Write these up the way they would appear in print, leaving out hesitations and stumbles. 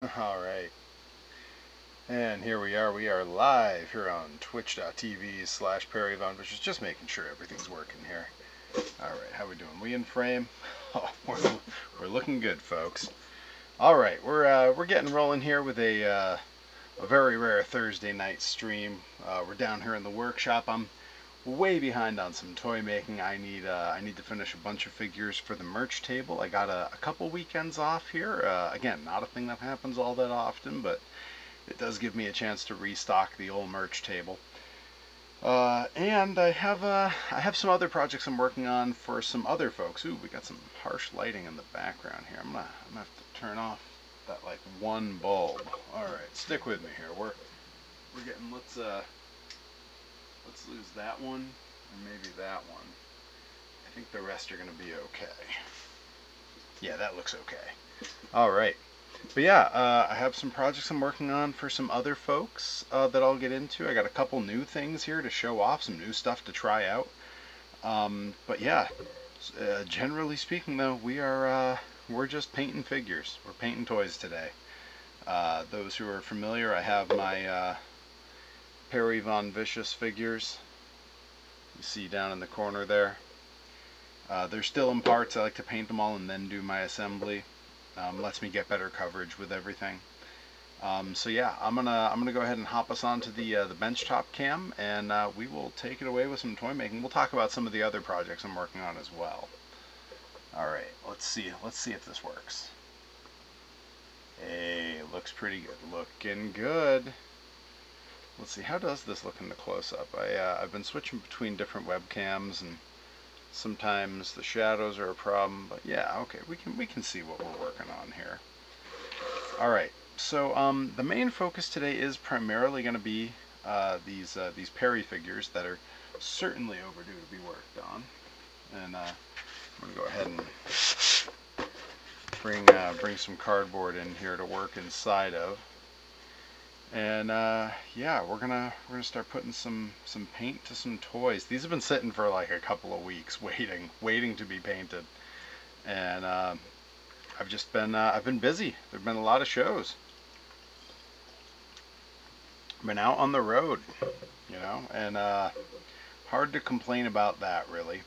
Alright, and here we are live here on twitch.tv/PerryVon, just making sure everything's working here. Alright, how we doing? We in frame? Oh, we're looking good, folks. Alright, we're getting rolling here with a very rare Thursday night stream. We're down here in the workshop. I'm way behind on some toy making. I need to finish a bunch of figures for the merch table. I got a couple weekends off here. Again, not a thing that happens all that often, but it does give me a chance to restock the old merch table. And I have some other projects I'm working on for some other folks. Ooh, we got some harsh lighting in the background here. I'm gonna have to turn off that like one bulb. All right, stick with me here. We're getting let's lose that one, and maybe that one. I think the rest are going to be okay. Yeah, that looks okay. All right. But yeah, I have some projects I'm working on for some other folks that I'll get into. I got a couple new things here to show off, some new stuff to try out. But yeah, generally speaking though, we're just painting figures. We're painting toys today. Those who are familiar, I have my Perry Von Vicious figures. You see down in the corner there. They're still in parts. I like to paint them all and then do my assembly. Lets me get better coverage with everything. So yeah, I'm gonna go ahead and hop us onto the benchtop cam, and we will take it away with some toy making. We'll talk about some of the other projects I'm working on as well. All right, let's see if this works. Hey, looks pretty good. Looking good. Let's see, how does this look in the close-up? I've been switching between different webcams, and sometimes the shadows are a problem, but yeah, okay, we can see what we're working on here. All right, so the main focus today is primarily going to be these Perry figures that are certainly overdue to be worked on, and I'm going to go ahead and bring some cardboard in here to work inside of. And yeah, we're gonna start putting some paint to some toys. These have been sitting for like a couple of weeks, waiting to be painted. And I've been busy. There've been a lot of shows. Been out on the road, you know, and hard to complain about that really.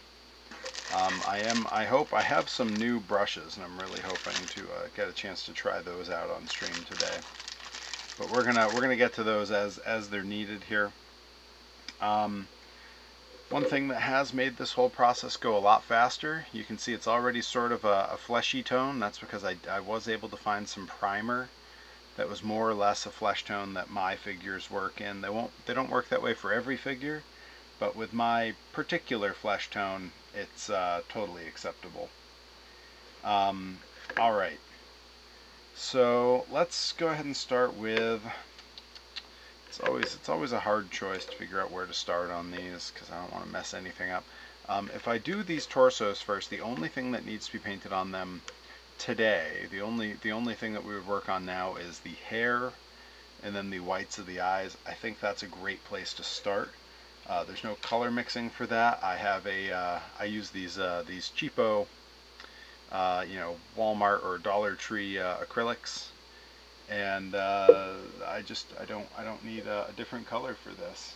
I hope I have some new brushes, and I'm really hoping to get a chance to try those out on stream today. But we're gonna get to those as they're needed here. One thing that has made this whole process go a lot faster, you can see it's already sort of a fleshy tone. That's because I was able to find some primer that was more or less a flesh tone that my figures work in. They don't work that way for every figure, but with my particular flesh tone, it's totally acceptable. All right. So let's go ahead and start with, it's always a hard choice to figure out where to start on these because I don't want to mess anything up. If I do these torsos first, the only thing that needs to be painted on them today, the only thing that we would work on now is the hair and then the whites of the eyes. I think that's a great place to start. There's no color mixing for that. I use these cheapo you know, Walmart or Dollar Tree acrylics, and I don't need a different color for this.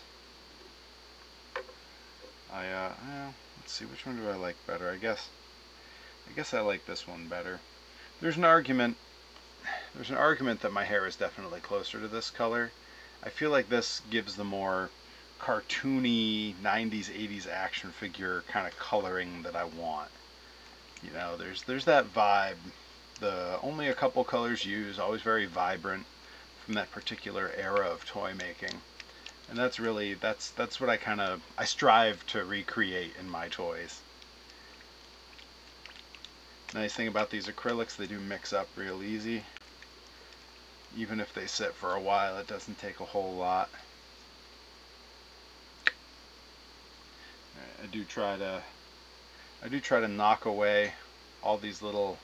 Let's see, which one do I like better? I guess I like this one better. There's an argument that my hair is definitely closer to this color. I feel like this gives the more cartoony 90s 80s action figure kind of coloring that I want. You know, there's that vibe. Only a couple colors used, always very vibrant from that particular era of toy making. And that's what I strive to recreate in my toys. Nice thing about these acrylics, they do mix up real easy. Even if they sit for a while, it doesn't take a whole lot. I do try to knock away all these little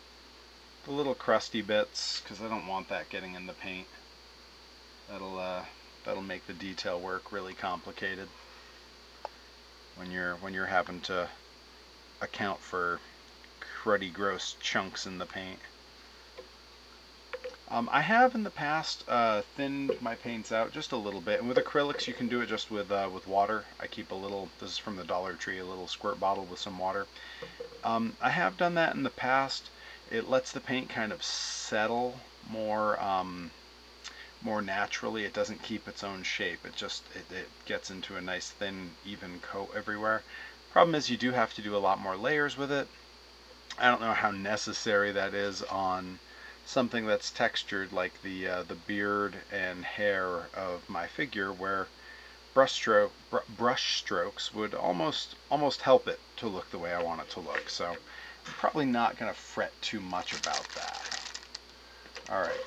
crusty bits because I don't want that getting in the paint. That'll make the detail work really complicated when you're having to account for cruddy, gross chunks in the paint. I have in the past thinned my paints out just a little bit, and with acrylics you can do it just with water. I keep a little, this is from the Dollar Tree, a little squirt bottle with some water. I have done that in the past. It lets the paint kind of settle more more naturally. It doesn't keep its own shape. It gets into a nice thin even coat everywhere. Problem is you do have to do a lot more layers with it. I don't know how necessary that is on something that's textured like the beard and hair of my figure, where brush strokes would almost help it to look the way I want it to look. So I'm probably not going to fret too much about that. Alright,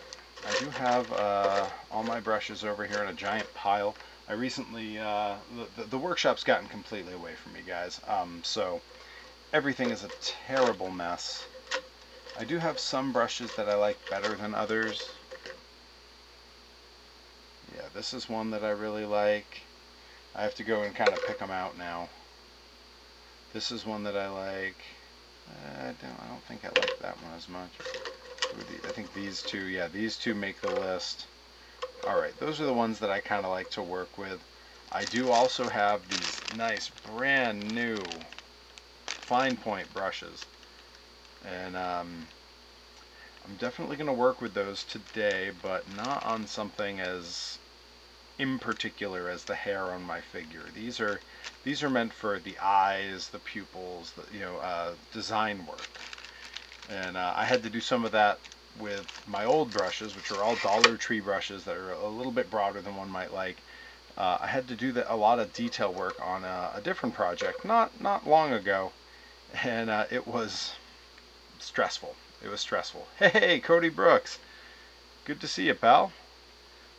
I do have all my brushes over here in a giant pile. I recently, the workshop's gotten completely away from me, guys, so everything is a terrible mess. I do have some brushes that I like better than others. Yeah, this is one that I really like. I have to go and kind of pick them out now. This is one that I like. I don't think I like that one as much. I think these two, yeah, these two make the list. Alright, those are the ones that I kind of like to work with. I do also have these nice brand new fine point brushes, and I'm definitely going to work with those today, but not on something as in particular as the hair on my figure. These are meant for the eyes, the pupils, the design work. And I had to do some of that with my old brushes, which are all Dollar Tree brushes that are a little bit broader than one might like. I had to do a lot of detail work on a different project not long ago, and it was stressful. It was stressful. Hey, Cody Brooks, good to see you, pal.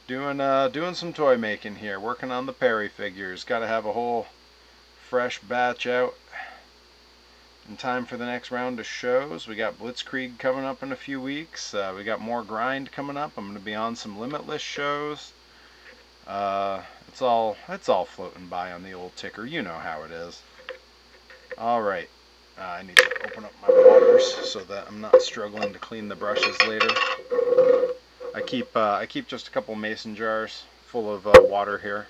Doing some toy making here, working on the Perry figures. Got to have a whole fresh batch out in time for the next round of shows. We got Blitzkrieg coming up in a few weeks. We got more grind coming up. I'm going to be on some Limitless shows. It's all floating by on the old ticker. You know how it is. All right. I need to open up my waters so that I'm not struggling to clean the brushes later. I keep just a couple mason jars full of water here,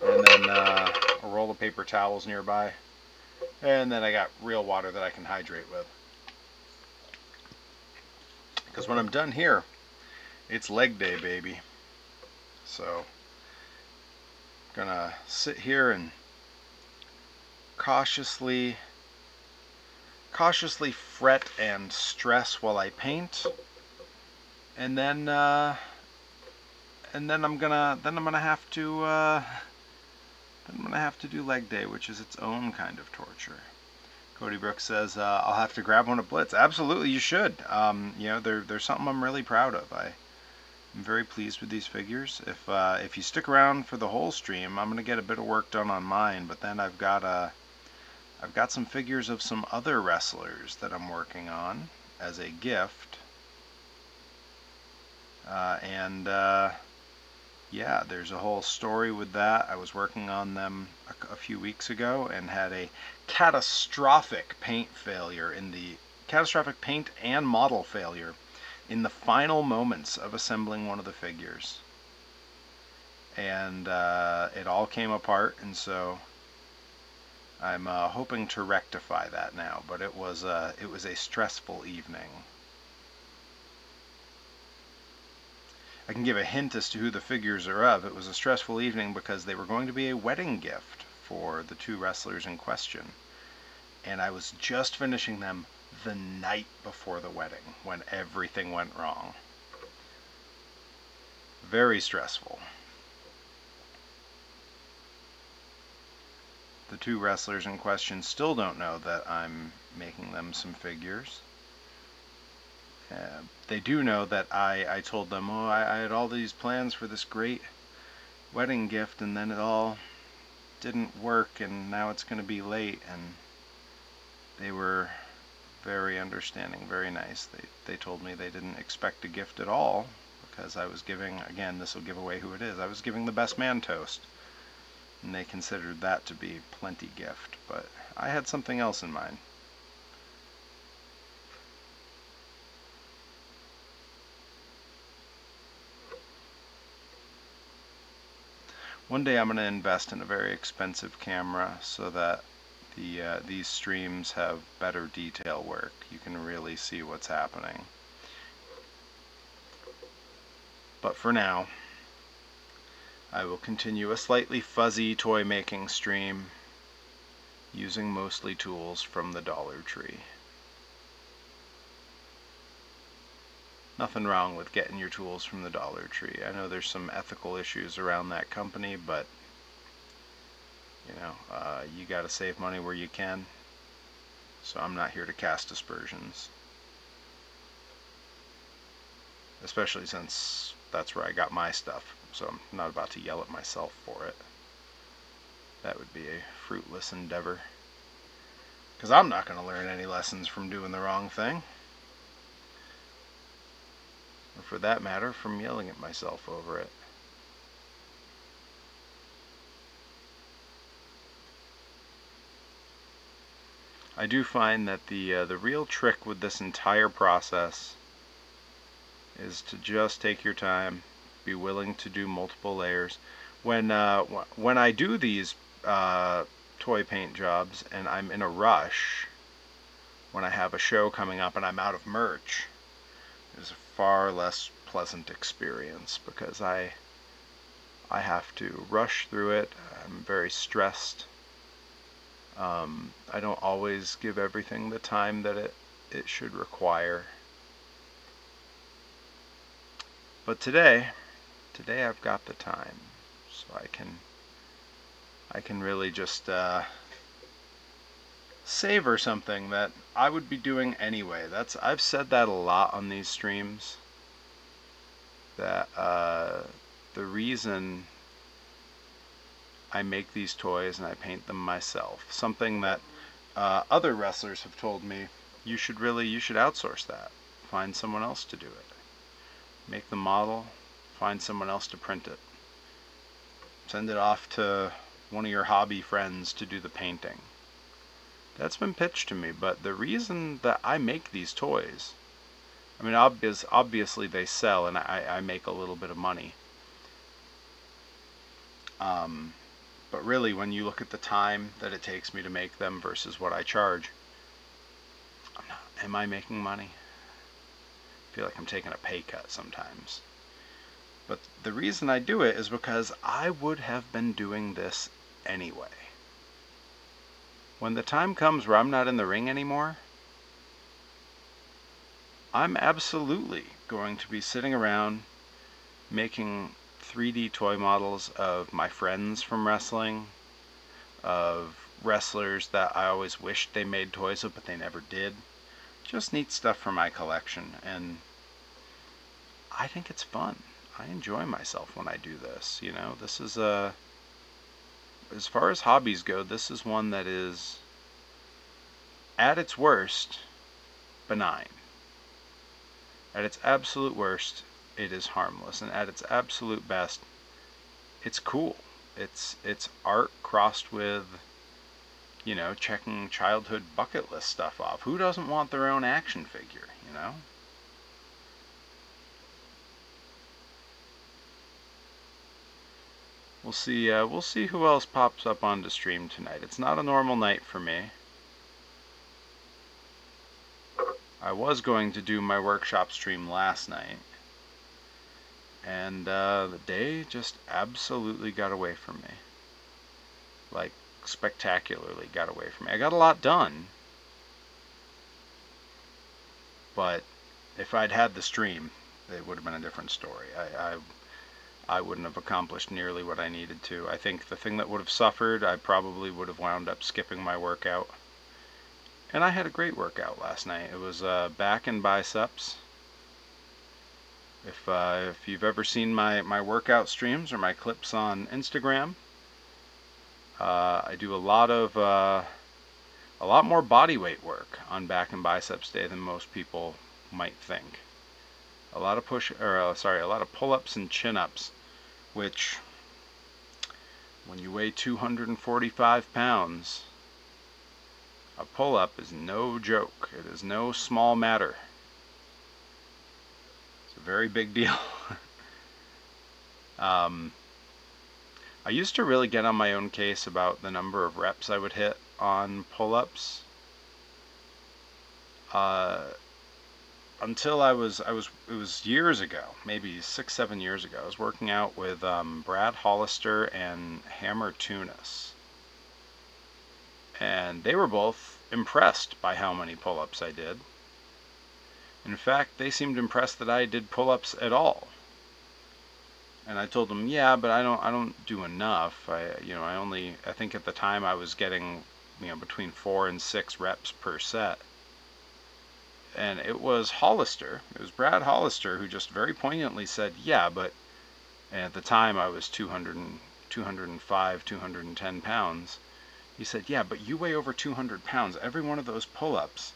and then a roll of paper towels nearby, and then I got real water that I can hydrate with. Because when I'm done here, it's leg day, baby. So I'm gonna sit here and cautiously fret and stress while I paint, and then I'm gonna have to do leg day, which is its own kind of torture. Cody Brooks says I'll have to grab one at Blitz. Absolutely, you should. You know, there's something I'm really proud of. I'm very pleased with these figures. If you stick around for the whole stream, I'm gonna get a bit of work done on mine, but then I've got some figures of some other wrestlers that I'm working on as a gift. Yeah, there's a whole story with that. I was working on them a few weeks ago and had a catastrophic paint and model failure in the final moments of assembling one of the figures. And it all came apart, and so I'm hoping to rectify that now, but it was a stressful evening. I can give a hint as to who the figures are of. It was a stressful evening because they were going to be a wedding gift for the two wrestlers in question, and I was just finishing them the night before the wedding when everything went wrong. Very stressful. The two wrestlers in question still don't know that I'm making them some figures. They do know that I told them, oh, I had all these plans for this great wedding gift, and then it all didn't work, and now it's going to be late. And they were very understanding, very nice. They told me they didn't expect a gift at all, because I was giving, again, this will give away who it is, I was giving the best man toast. And they considered that to be plenty gift, but I had something else in mind. One day I'm going to invest in a very expensive camera so that these streams have better detail work. You can really see what's happening. But for now, I will continue a slightly fuzzy toy making stream using mostly tools from the Dollar Tree. Nothing wrong with getting your tools from the Dollar Tree. I know there's some ethical issues around that company, but you know, you gotta save money where you can. So I'm not here to cast aspersions. Especially since that's where I got my stuff. So I'm not about to yell at myself for it. That would be a fruitless endeavor. Because I'm not going to learn any lessons from doing the wrong thing. Or for that matter, from yelling at myself over it. I do find that the real trick with this entire process is to just take your time, be willing to do multiple layers. When I do these toy paint jobs and I'm in a rush, when I have a show coming up and I'm out of merch, it's a far less pleasant experience because I have to rush through it. I'm very stressed. I don't always give everything the time that it should require. But today I've got the time, so I can really just savor something that I would be doing anyway. I've said that a lot on these streams, that the reason I make these toys and I paint them myself, something that other wrestlers have told me, you should outsource that. Find someone else to do it. Make the model, find someone else to print it. Send it off to one of your hobby friends to do the painting. That's been pitched to me, but the reason that I make these toys, I mean, obviously they sell and I make a little bit of money. But really, when you look at the time that it takes me to make them versus what I charge, am I making money? I feel like I'm taking a pay cut sometimes. But the reason I do it is because I would have been doing this anyway. When the time comes where I'm not in the ring anymore, I'm absolutely going to be sitting around making 3D toy models of my friends from wrestling, of wrestlers that I always wished they made toys of but they never did. Just neat stuff for my collection, and I think it's fun. I enjoy myself when I do this. You know, this is as far as hobbies go, this is one that is, at its worst, benign. At its absolute worst, it is harmless, and at its absolute best, it's cool. It's art crossed with, you know, checking childhood bucket list stuff off. Who doesn't want their own action figure, you know? We'll see who else pops up onto stream tonight. It's not a normal night for me. I was going to do my workshop stream last night, and the day just absolutely got away from me. Like, spectacularly got away from me. I got a lot done, but if I'd had the stream, it would have been a different story. I wouldn't have accomplished nearly what I needed to. I think the thing that would have suffered, I probably would have wound up skipping my workout. And I had a great workout last night. It was back and biceps. If you've ever seen my workout streams or my clips on Instagram, I do a lot more body weight work on back and biceps day than most people might think. A lot of pull-ups and chin-ups, which, when you weigh 245 pounds, a pull-up is no joke. It is no small matter. It's a very big deal. I I used to really get on my own case about the number of reps I would hit on pull-ups. Until it was years ago, maybe 6-7 years ago. I was working out with Brad Hollister and Hammer Tunis, and they were both impressed by how many pull-ups I did. In fact, they seemed impressed that I did pull-ups at all. And I told them, yeah, but I don't do enough. I think at the time I was getting, between 4 and 6 reps per set. And it was Brad Hollister, who just very poignantly said, yeah, but, and at the time I was 205, 210 pounds. He said, yeah, but you weigh over 200 pounds. Every one of those pull-ups,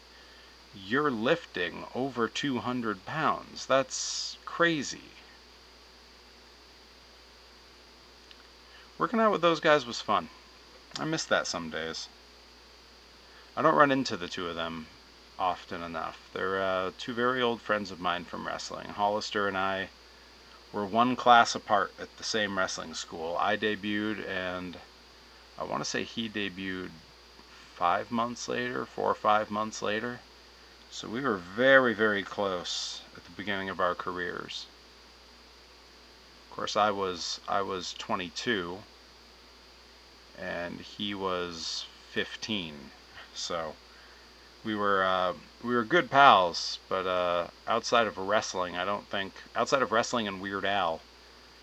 you're lifting over 200 pounds. That's crazy. Working out with those guys was fun. I miss that some days. I don't run into the two of them often enough. They're two very old friends of mine from wrestling. Hollister and I were one class apart at the same wrestling school. I debuted, and I want to say he debuted 4 or 5 months later. So we were very, very close at the beginning of our careers. Of course, I was 22, and he was 15. So we were good pals. But outside of wrestling, outside of wrestling and Weird Al,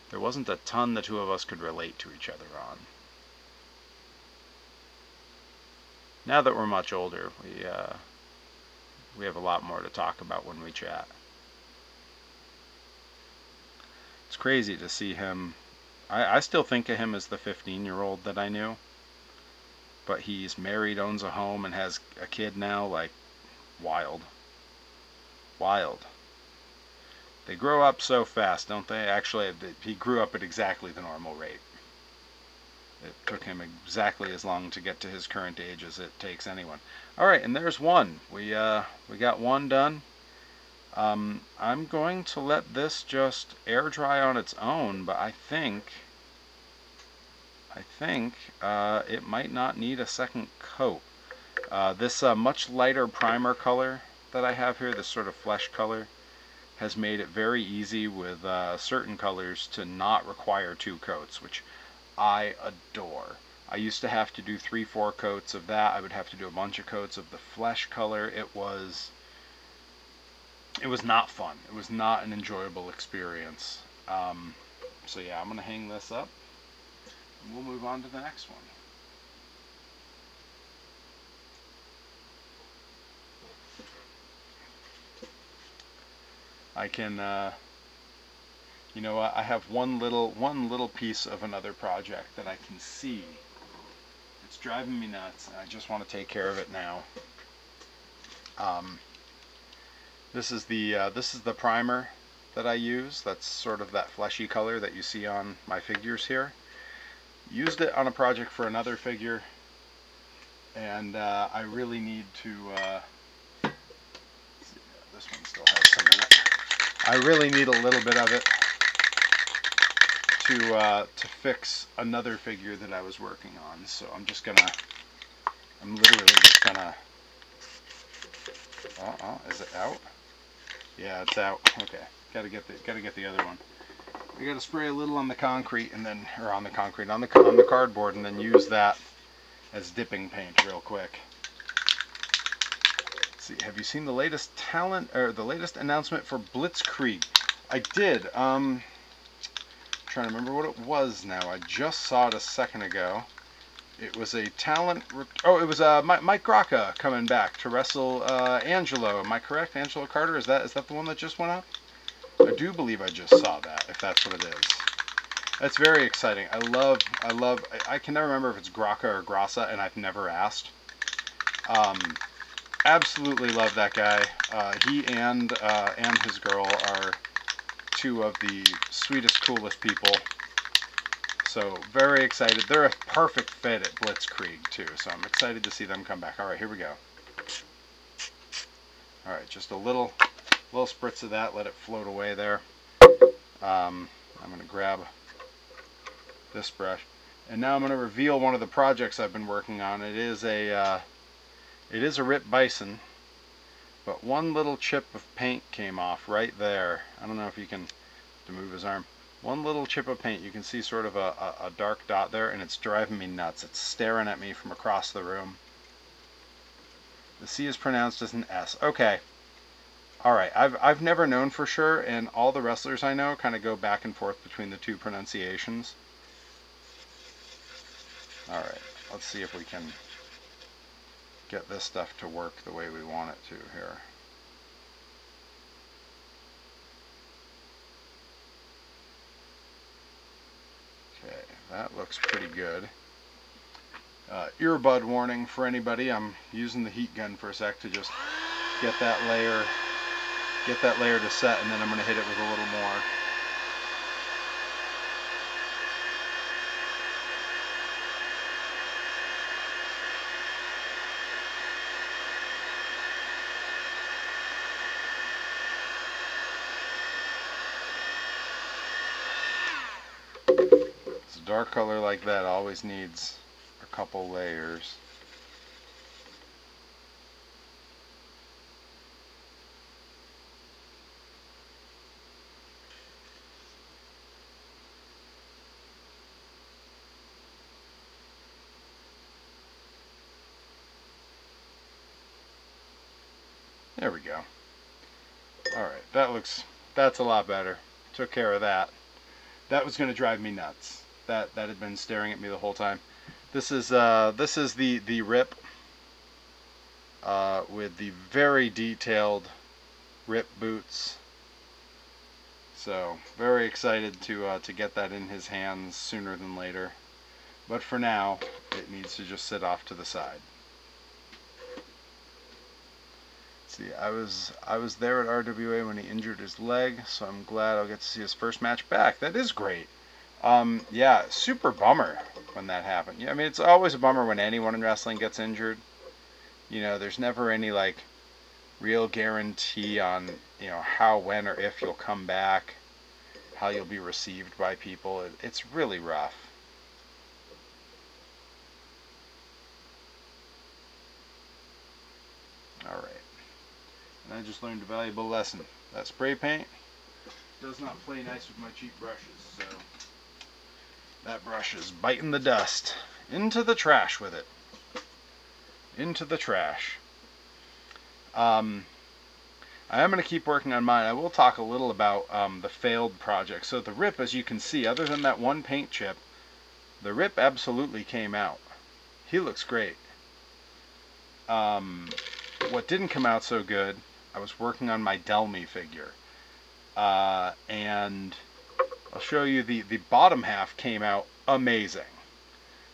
there wasn't a ton the two of us could relate to each other on. Now that we're much older, we have a lot more to talk about when we chat. It's crazy to see him. I still think of him as the 15-year-old that I knew. But he's married, owns a home, and has a kid now. Like, wild. Wild. They grow up so fast, don't they? Actually, he grew up at exactly the normal rate. It took him exactly as long to get to his current age as it takes anyone. Alright, and there's one. We got one done. I'm going to let this just air dry on its own, but I think it might not need a second coat. This much lighter primer color that I have here, this sort of flesh color, has made it very easy with certain colors to not require 2 coats, which I adore. I used to have to do 3-4 coats of that. I would have to do a bunch of coats of the flesh color. It was not fun. It was not an enjoyable experience. So yeah, I'm going to hang this up, and we'll move on to the next one. I can, you know what? I have one little piece of another project that I can see. It's driving me nuts, and I just want to take care of it now. This is the primer that I use. That's sort of that fleshy color that you see on my figures here. Used it on a project for another figure, and I really need to. This one still has some in it. I really need a little bit of it to fix another figure that I was working on. So I'm literally just gonna. Is it out? Yeah, it's out. Okay, gotta get the other one. We gotta spray a little on the concrete, and then, or on the concrete, on the cardboard, and then use that as dipping paint real quick. Let's see, have you seen the latest the latest announcement for Blitzkrieg? I did. Trying to remember what it was now. I just saw it a second ago. It was a talent. It was Mike Grocka coming back to wrestle Angelo. Am I correct? Angelo Carter. Is that the one that just went up? I do believe I just saw that. If that's what it is, that's very exciting. I can never remember if it's Grocka or Grassa, and I've never asked. Absolutely love that guy. He and his girl are two of the sweetest, coolest people. So very excited. They're a perfect fit at Blitzkrieg too. So I'm excited to see them come back. All right, here we go. All right, just a little spritz of that. Let it float away there. I'm gonna grab this brush. And now I'm going to reveal one of the projects I've been working on. It is a Rip Bison, but one little chip of paint came off right there. I don't know if you can to move his arm. One little chip of paint, you can see sort of a dark dot there, and it's driving me nuts. It's staring at me from across the room. The C is pronounced as an S. Okay. Alright, I've never known for sure, and all the wrestlers I know kind of go back and forth between the two pronunciations. Alright, let's see if we can get this stuff to work the way we want it to here. Okay, that looks pretty good. Earbud warning for anybody. I'm using the heat gun for a sec to just get that layer to set, and then I'm going to hit it with a little more. So dark color like that always needs a couple layers. There we go. Alright, that's a lot better. Took care of that. That was going to drive me nuts. That had been staring at me the whole time. This is the Rip with the very detailed Rip boots. So very excited to get that in his hands sooner than later. But for now, it needs to just sit off to the side. See, I was there at RWA when he injured his leg, so I'm glad I'll get to see his first match back. That is great. Yeah, super bummer when that happened. Yeah, I mean, it's always a bummer when anyone in wrestling gets injured. You know, there's never any like real guarantee on, you know, how, when, or if you'll come back, how you'll be received by people. It's really rough. All right. And I just learned a valuable lesson. That spray paint does not play nice with my cheap brushes, so that brush is biting the dust. Into the trash with it. Into the trash. I am going to keep working on mine. I will talk a little about the failed project. So the Rip, as you can see, other than that one paint chip, the Rip absolutely came out. He looks great. What didn't come out so good, I was working on my Delmy figure. And I'll show you the bottom half came out amazing.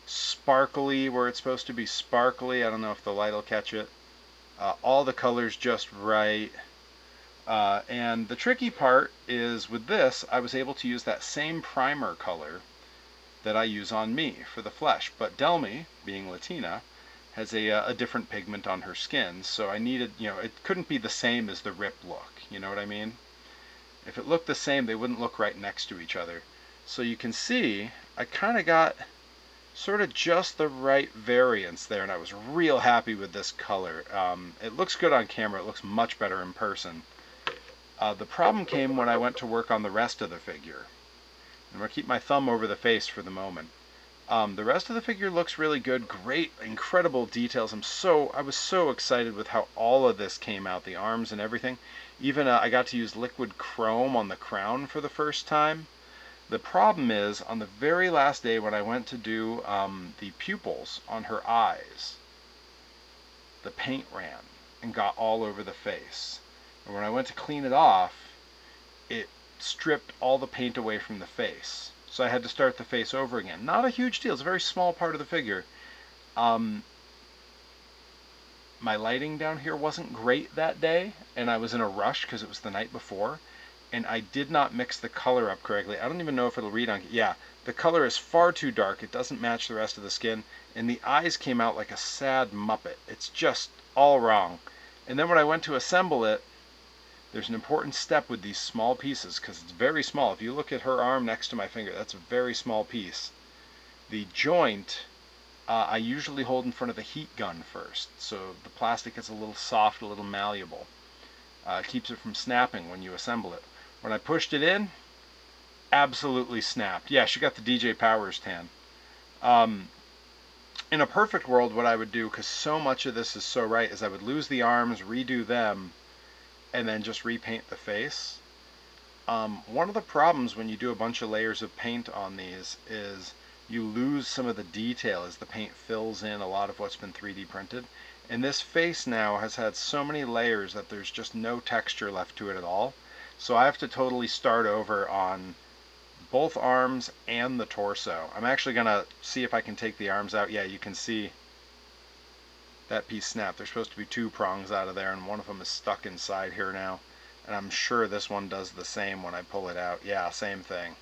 Sparkly where it's supposed to be sparkly. I don't know if the light will catch it. All the colors just right. And the tricky part is with this, I was able to use that same primer color that I use on me for the flesh. But Delmy, being Latina, has a different pigment on her skin, so I needed, you know, it couldn't be the same as the Rip look, you know what I mean? If it looked the same, they wouldn't look right next to each other. So you can see, I kind of got sort of just the right variance there, and I was real happy with this color. It looks good on camera, it looks much better in person. The problem came when I went to work on the rest of the figure. I'm going to keep my thumb over the face for the moment. The rest of the figure looks really good. Great, incredible details. I was so excited with how all of this came out, the arms and everything. Even I got to use liquid chrome on the crown for the first time. The problem is, on the very last day when I went to do the pupils on her eyes, the paint ran and got all over the face. And when I went to clean it off, it stripped all the paint away from the face. So I had to start the face over again. Not a huge deal. It's a very small part of the figure. My lighting down here wasn't great that day, and I was in a rush because it was the night before, and I did not mix the color up correctly. I don't even know if it'll read on... Yeah, the color is far too dark. It doesn't match the rest of the skin, and the eyes came out like a sad Muppet. It's just all wrong. And then when I went to assemble it, there's an important step with these small pieces because it's very small. If you look at her arm next to my finger, that's a very small piece. The joint, I usually hold in front of the heat gun first, so the plastic is a little soft, a little malleable. It keeps it from snapping when you assemble it. When I pushed it in, absolutely snapped. Yeah, she got the DJ Powers tan. In a perfect world, what I would do, because so much of this is so right, is I would lose the arms, redo them, and then just repaint the face. One of the problems when you do a bunch of layers of paint on these is you lose some of the detail as the paint fills in a lot of what's been 3D printed. And this face now has had so many layers that there's just no texture left to it at all. So I have to totally start over on both arms and the torso. I'm actually going to see if I can take the arms out. Yeah, you can see that piece snapped. There's supposed to be 2 prongs out of there, and one of them is stuck inside here now. And I'm sure this one does the same when I pull it out. Yeah, same thing.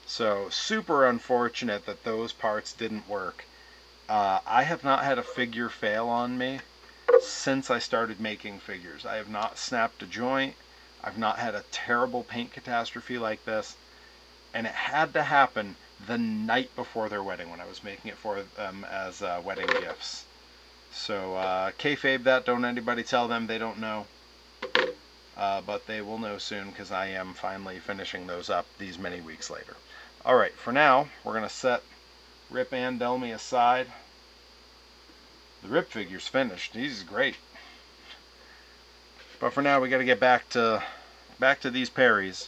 So super unfortunate that those parts didn't work. I have not had a figure fail on me since I started making figures. I have not snapped a joint. I've not had a terrible paint catastrophe like this. And it had to happen the night before their wedding when I was making it for them as wedding gifts. So kayfabe that, don't anybody tell them, they don't know. But they will know soon because I am finally finishing those up these many weeks later. Alright, for now, we're going to set Rip and Delmy aside. The Rip figure's finished. He's great. But for now, we got to get back to these Perrys.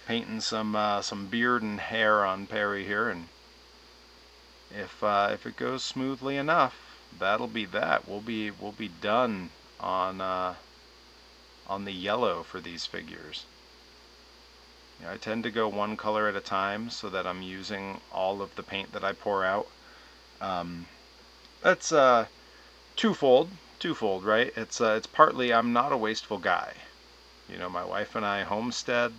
Painting some beard and hair on Perry here, and if it goes smoothly enough, that'll be that. We'll be done on the yellow for these figures. You know, I tend to go one color at a time so that I'm using all of the paint that I pour out. That's twofold, right? It's partly I'm not a wasteful guy. You know, my wife and I homestead.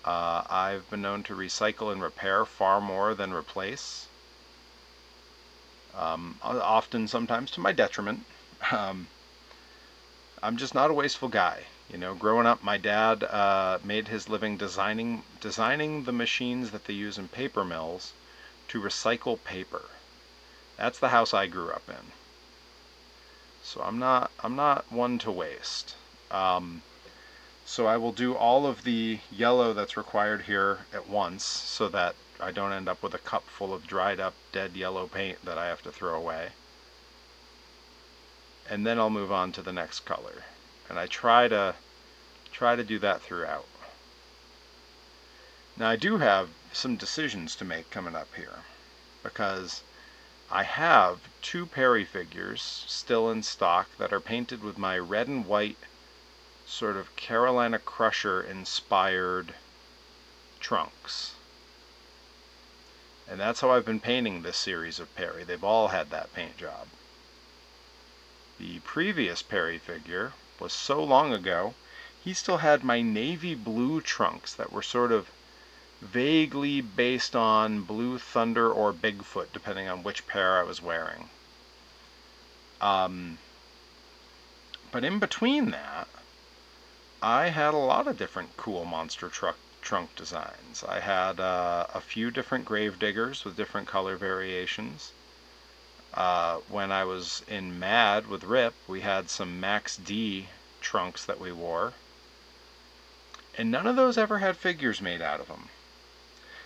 I've been known to recycle and repair far more than replace. Often, sometimes to my detriment. I'm just not a wasteful guy. You know, growing up, my dad made his living designing the machines that they use in paper mills to recycle paper. That's the house I grew up in. So I'm not one to waste. So I will do all of the yellow that's required here at once so that I don't end up with a cup full of dried up dead yellow paint that I have to throw away. And then I'll move on to the next color. And I try to do that throughout. Now I do have some decisions to make coming up here, because I have 2 Perry figures still in stock that are painted with my red and white sort of Carolina Crusher inspired trunks. And that's how I've been painting this series of Perry. They've all had that paint job. The previous Perry figure was so long ago, he still had my navy blue trunks that were sort of vaguely based on Blue Thunder or Bigfoot, depending on which pair I was wearing. But in between that, I had a lot of different cool monster trunk designs. I had a few different Gravediggers with different color variations. When I was in Mad with Rip, we had some Max D trunks that we wore. And none of those ever had figures made out of them.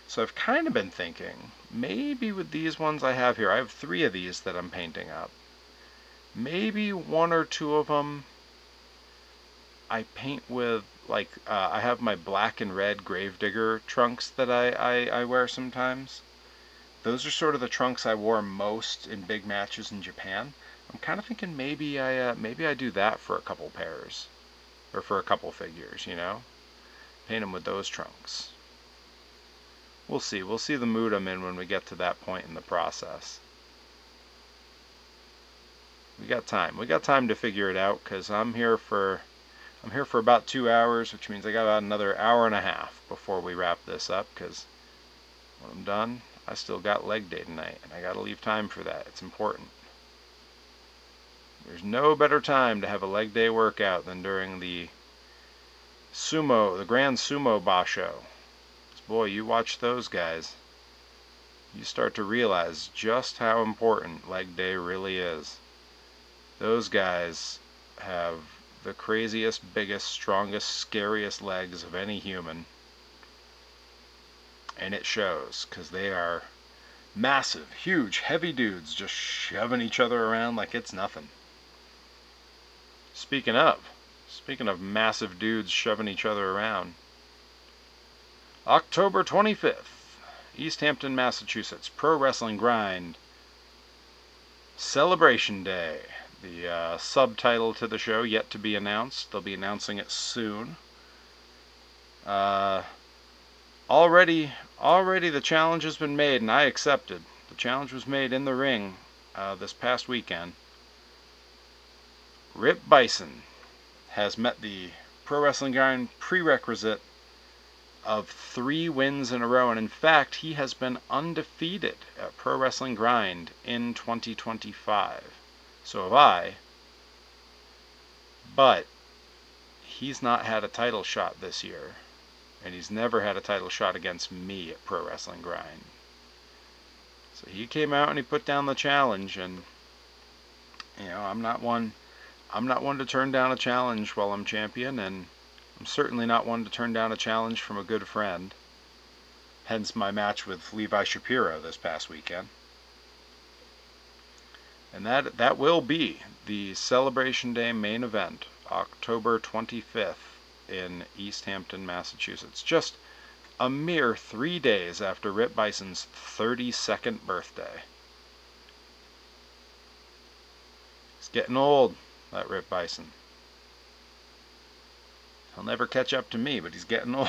So I've kind of been thinking, maybe with these ones I have here, I have 3 of these that I'm painting up. Maybe 1 or 2 of them I paint with, like, I have my black and red Gravedigger trunks that I wear sometimes. Those are sort of the trunks I wore most in big matches in Japan. I'm kind of thinking maybe I do that for a couple pairs, or for a couple figures, you know? Paint them with those trunks. We'll see. We'll see the mood I'm in when we get to that point in the process. We got time. We got time to figure it out, because I'm here for about 2 hours, which means I got about another hour and a half before we wrap this up, because when I'm done, I still got leg day tonight, and I got to leave time for that. It's important. There's no better time to have a leg day workout than during the Grand Sumo Basho. Boy, you watch those guys. you start to realize just how important leg day really is. Those guys have the craziest, biggest, strongest, scariest legs of any human. And it shows, because they are massive, huge, heavy dudes just shoving each other around like it's nothing. Speaking of massive dudes shoving each other around, October 25th, East Hampton, Massachusetts, Pro Wrestling Grind Celebration Day. The subtitle to the show yet to be announced. They'll be announcing it soon. Already the challenge has been made, and I accepted. The challenge was made in the ring this past weekend. Rip Bison has met the Pro Wrestling Grind prerequisite of 3 wins in a row, and in fact, he has been undefeated at Pro Wrestling Grind in 2025. So have I. But he's not had a title shot this year. And he's never had a title shot against me at Pro Wrestling Grind. So he came out and he put down the challenge, and you know, I'm not one to turn down a challenge while I'm champion, and I'm certainly not one to turn down a challenge from a good friend. Hence my match with Levi Shapiro this past weekend. And that will be the Celebration Day main event, October 25th. In East Hampton, Massachusetts. Just a mere 3 days after Rip Bison's 32nd birthday. He's getting old, that Rip Bison. He'll never catch up to me, but he's getting old.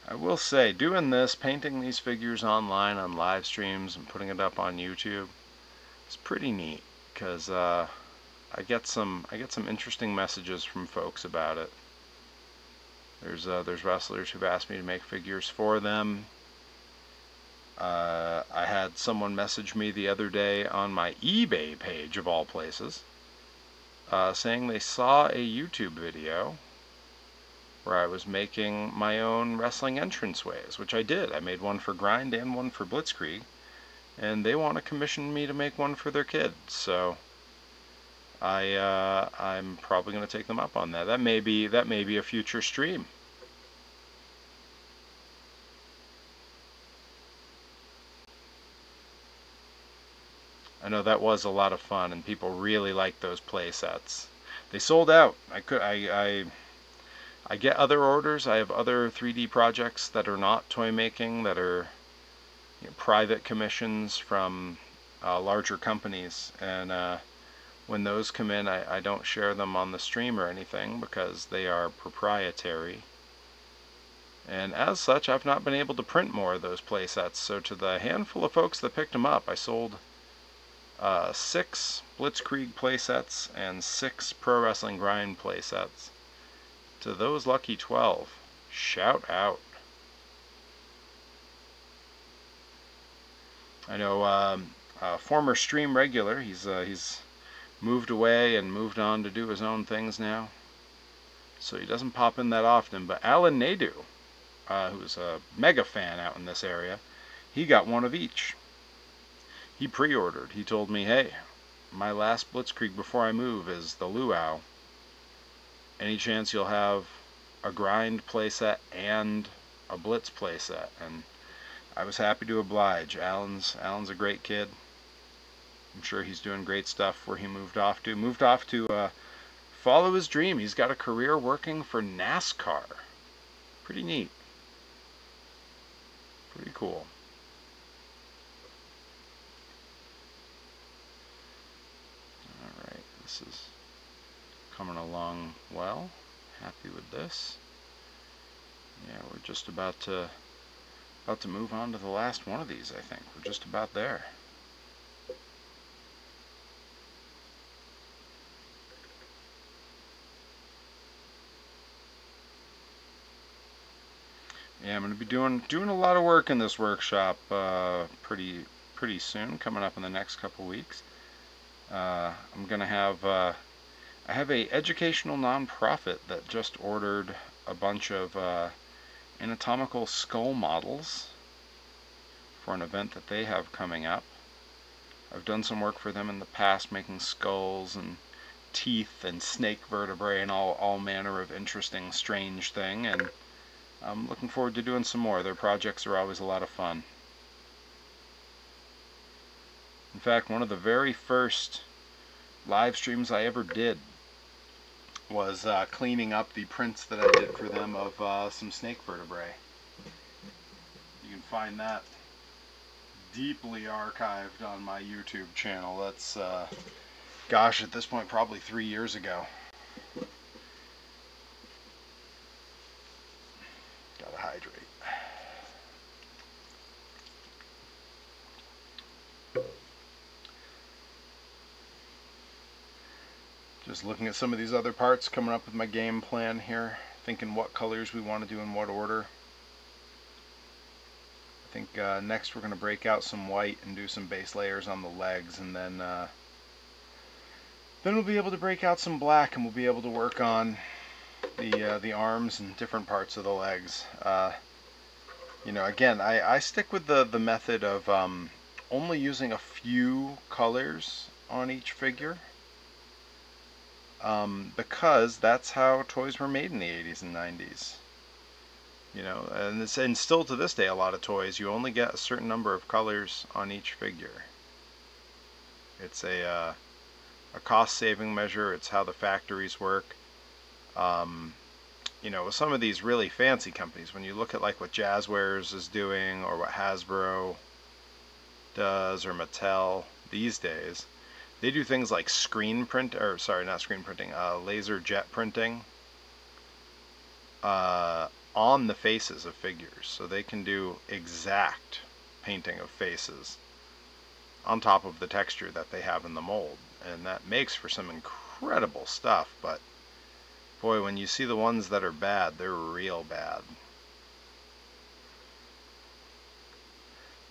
I will say, doing this, painting these figures online on live streams and putting it up on YouTube, it's pretty neat, because I get some interesting messages from folks about it. There's wrestlers who've asked me to make figures for them. I had someone message me the other day on my eBay page, of all places, saying they saw a YouTube video where I was making my own wrestling entranceways, which I did. I made one for Grind and one for Blitzkrieg, and they want to commission me to make one for their kids. So I'm probably going to take them up on that. That may be a future stream. I know that was a lot of fun, and people really liked those play sets. They sold out. I get other orders. I have other 3D projects that are not Toymaking, that are private commissions from larger companies, and when those come in, I don't share them on the stream or anything because they are proprietary. And as such, I've not been able to print more of those play sets. So to the handful of folks that picked them up, I sold 6 Blitzkrieg play sets and 6 Pro Wrestling Grind play sets. To those lucky 12, shout out. I know a former stream regular, he's moved away and moved on to do his own things now, so he doesn't pop in that often, but Alan Nadu, who's a mega fan out in this area, he got one of each. He pre-ordered. He told me, hey, my last Blitzkrieg before I move is the Luau. Any chance you'll have a Grind playset and a Blitz playset? And I was happy to oblige. Alan's a great kid. I'm sure he's doing great stuff where he moved off to follow his dream. He's got a career working for NASCAR. Pretty neat. Pretty cool. Alright, this is coming along well. Happy with this. Yeah, we're just about to About to move on to the last one of these, I think. We're just about there. Yeah, I'm going to be doing a lot of work in this workshop pretty soon, coming up in the next couple weeks. I'm going to have I have a educational nonprofit that just ordered a bunch of anatomical skull models for an event that they have coming up. I've done some work for them in the past, making skulls and teeth and snake vertebrae and all manner of interesting, strange thing, and I'm looking forward to doing some more. Their projects are always a lot of fun. In fact, one of the very first live streams I ever did was cleaning up the prints that I did for them of some snake vertebrae. You can find that deeply archived on my YouTube channel. That's, gosh, at this point, probably 3 years ago. Gotta hydrate. Just looking at some of these other parts, coming up with my game plan here, thinking what colors we want to do in what order. I think next we're going to break out some white and do some base layers on the legs, and then we'll be able to break out some black, and we'll be able to work on the arms and different parts of the legs. You know, again, I stick with the method of only using a few colors on each figure. Because that's how toys were made in the 80s and 90s. You know, and still to this day, a lot of toys, you only get a certain number of colors on each figure. It's a cost-saving measure. It's how the factories work. You know, with some of these really fancy companies, when you look at like what Jazzwares is doing, or what Hasbro does, or Mattel these days, they do things like laser jet printing on the faces of figures. So they can do exact painting of faces on top of the texture that they have in the mold. And that makes for some incredible stuff, but boy, when you see the ones that are bad, they're real bad.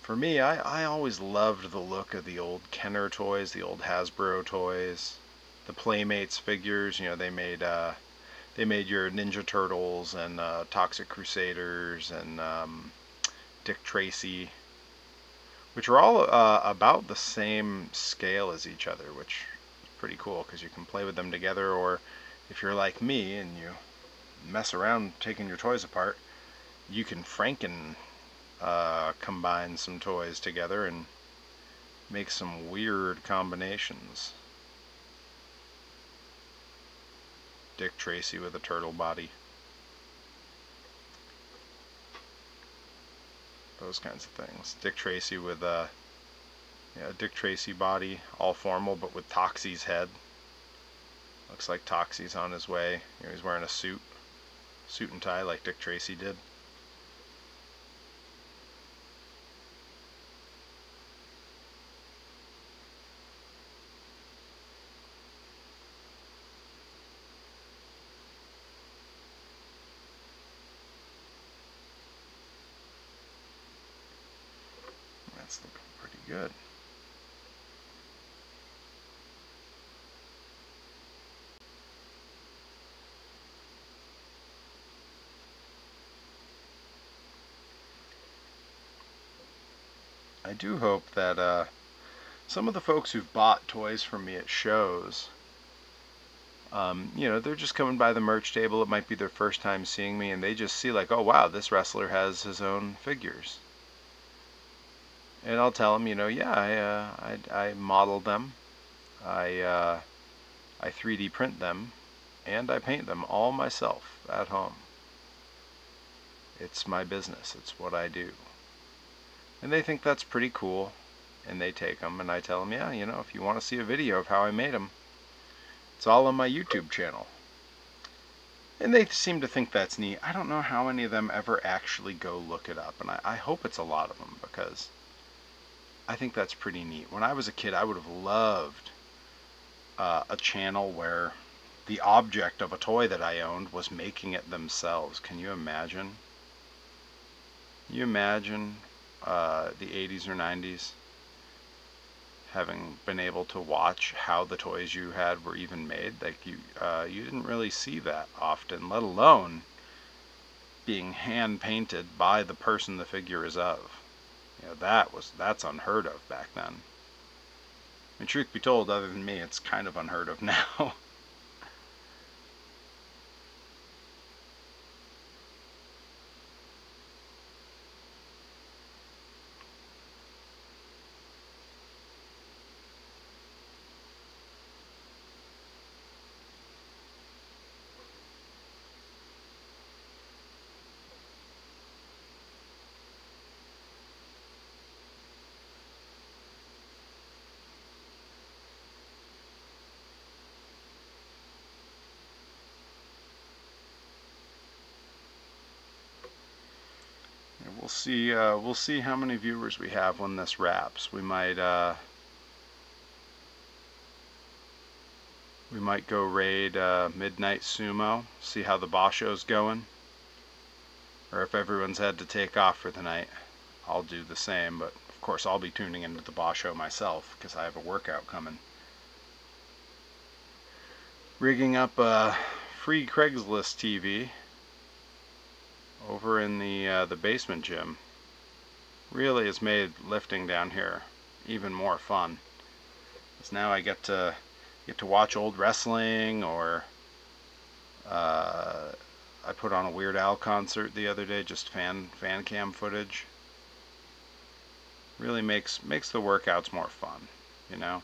For me, I always loved the look of the old Kenner toys, the old Hasbro toys, the Playmates figures. You know, they made your Ninja Turtles and Toxic Crusaders and Dick Tracy, which are all about the same scale as each other, which is pretty cool because you can play with them together. Or if you're like me and you mess around taking your toys apart, you can combine some toys together and make some weird combinations. Dick Tracy with a turtle body. Those kinds of things. Dick Tracy with a Dick Tracy body, all formal, but with Toxie's head. Looks like Toxie's on his way. You know, he's wearing a suit and tie like Dick Tracy did. That's looking pretty good. I do hope that some of the folks who've bought toys from me at shows, you know, they're just coming by the merch table. It might be their first time seeing me, and they just see like, oh wow, this wrestler has his own figures. And I'll tell them, you know, yeah, I model them, I 3D print them, and I paint them all myself at home. It's my business. It's what I do. And they think that's pretty cool, and they take them, and I tell them, yeah, you know, if you want to see a video of how I made them, it's all on my YouTube channel. And they seem to think that's neat. I don't know how many of them ever actually go look it up, and I hope it's a lot of them, because I think that's pretty neat. When I was a kid, I would have loved a channel where the object of a toy that I owned was making it themselves. Can you imagine? Can you imagine the 80s or 90s having been able to watch how the toys you had were even made? Like you didn't really see that often, let alone being hand painted by the person the figure is of. You know, that's unheard of back then. I mean, truth be told, other than me, it's kind of unheard of now. We'll see. We'll see how many viewers we have when this wraps. We might go raid Midnight Sumo. See how the Basho's going, or if everyone's had to take off for the night. I'll do the same, but of course I'll be tuning into the Basho myself because I have a workout coming. Rigging up a free Craigslist TV over in the basement gym really has made lifting down here even more fun. Because now I get to watch old wrestling, or I put on a Weird Al concert the other day, just fan cam footage. Really makes the workouts more fun, you know.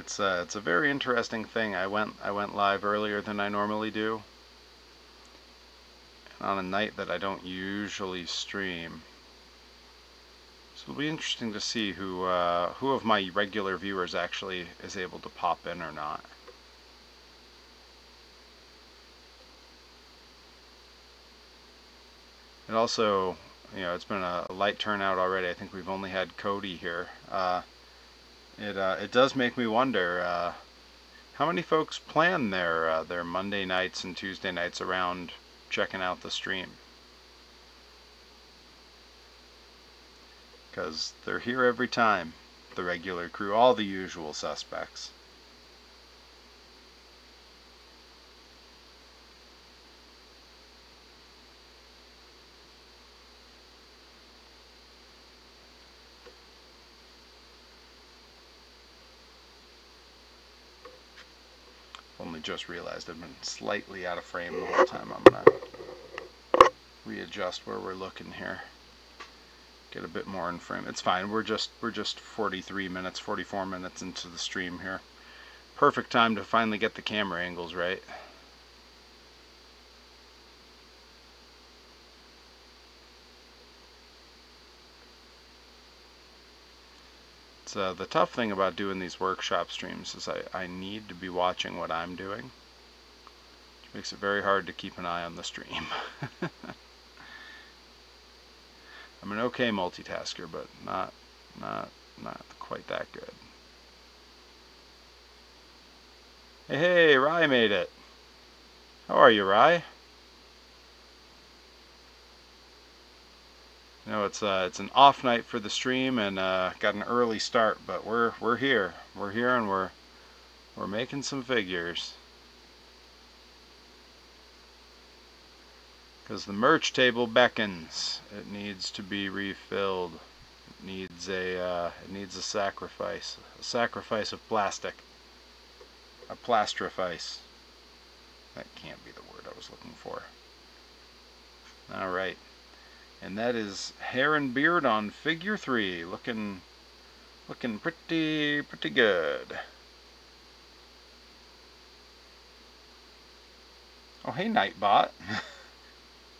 It's a very interesting thing. I went live earlier than I normally do, and on a night that I don't usually stream. So it'll be interesting to see who of my regular viewers actually is able to pop in or not. It also, you know, it's been a light turnout already. I think we've only had Cody here. It does make me wonder how many folks plan their Monday nights and Tuesday nights around checking out the stream, because they're here every time. The regular crew, all the usual suspects. Only just realized I've been slightly out of frame the whole time. I'm gonna readjust where we're looking here. Get a bit more in frame. It's fine. We're just 43 minutes, 44 minutes into the stream here. Perfect time to finally get the camera angles right. It's the tough thing about doing these workshop streams is I need to be watching what I'm doing, which makes it very hard to keep an eye on the stream. I'm an okay multitasker, but not quite that good. Hey, Rye made it. How are you, Rye? You know, it's an off night for the stream, and got an early start, but we're here. We're here, and we're making some figures. Because the merch table beckons. It needs to be refilled. It needs a sacrifice. A sacrifice of plastic. A plasterifice. That can't be the word I was looking for. Alright. And that is hair and beard on figure 3. Looking pretty good. Oh, hey, Nightbot.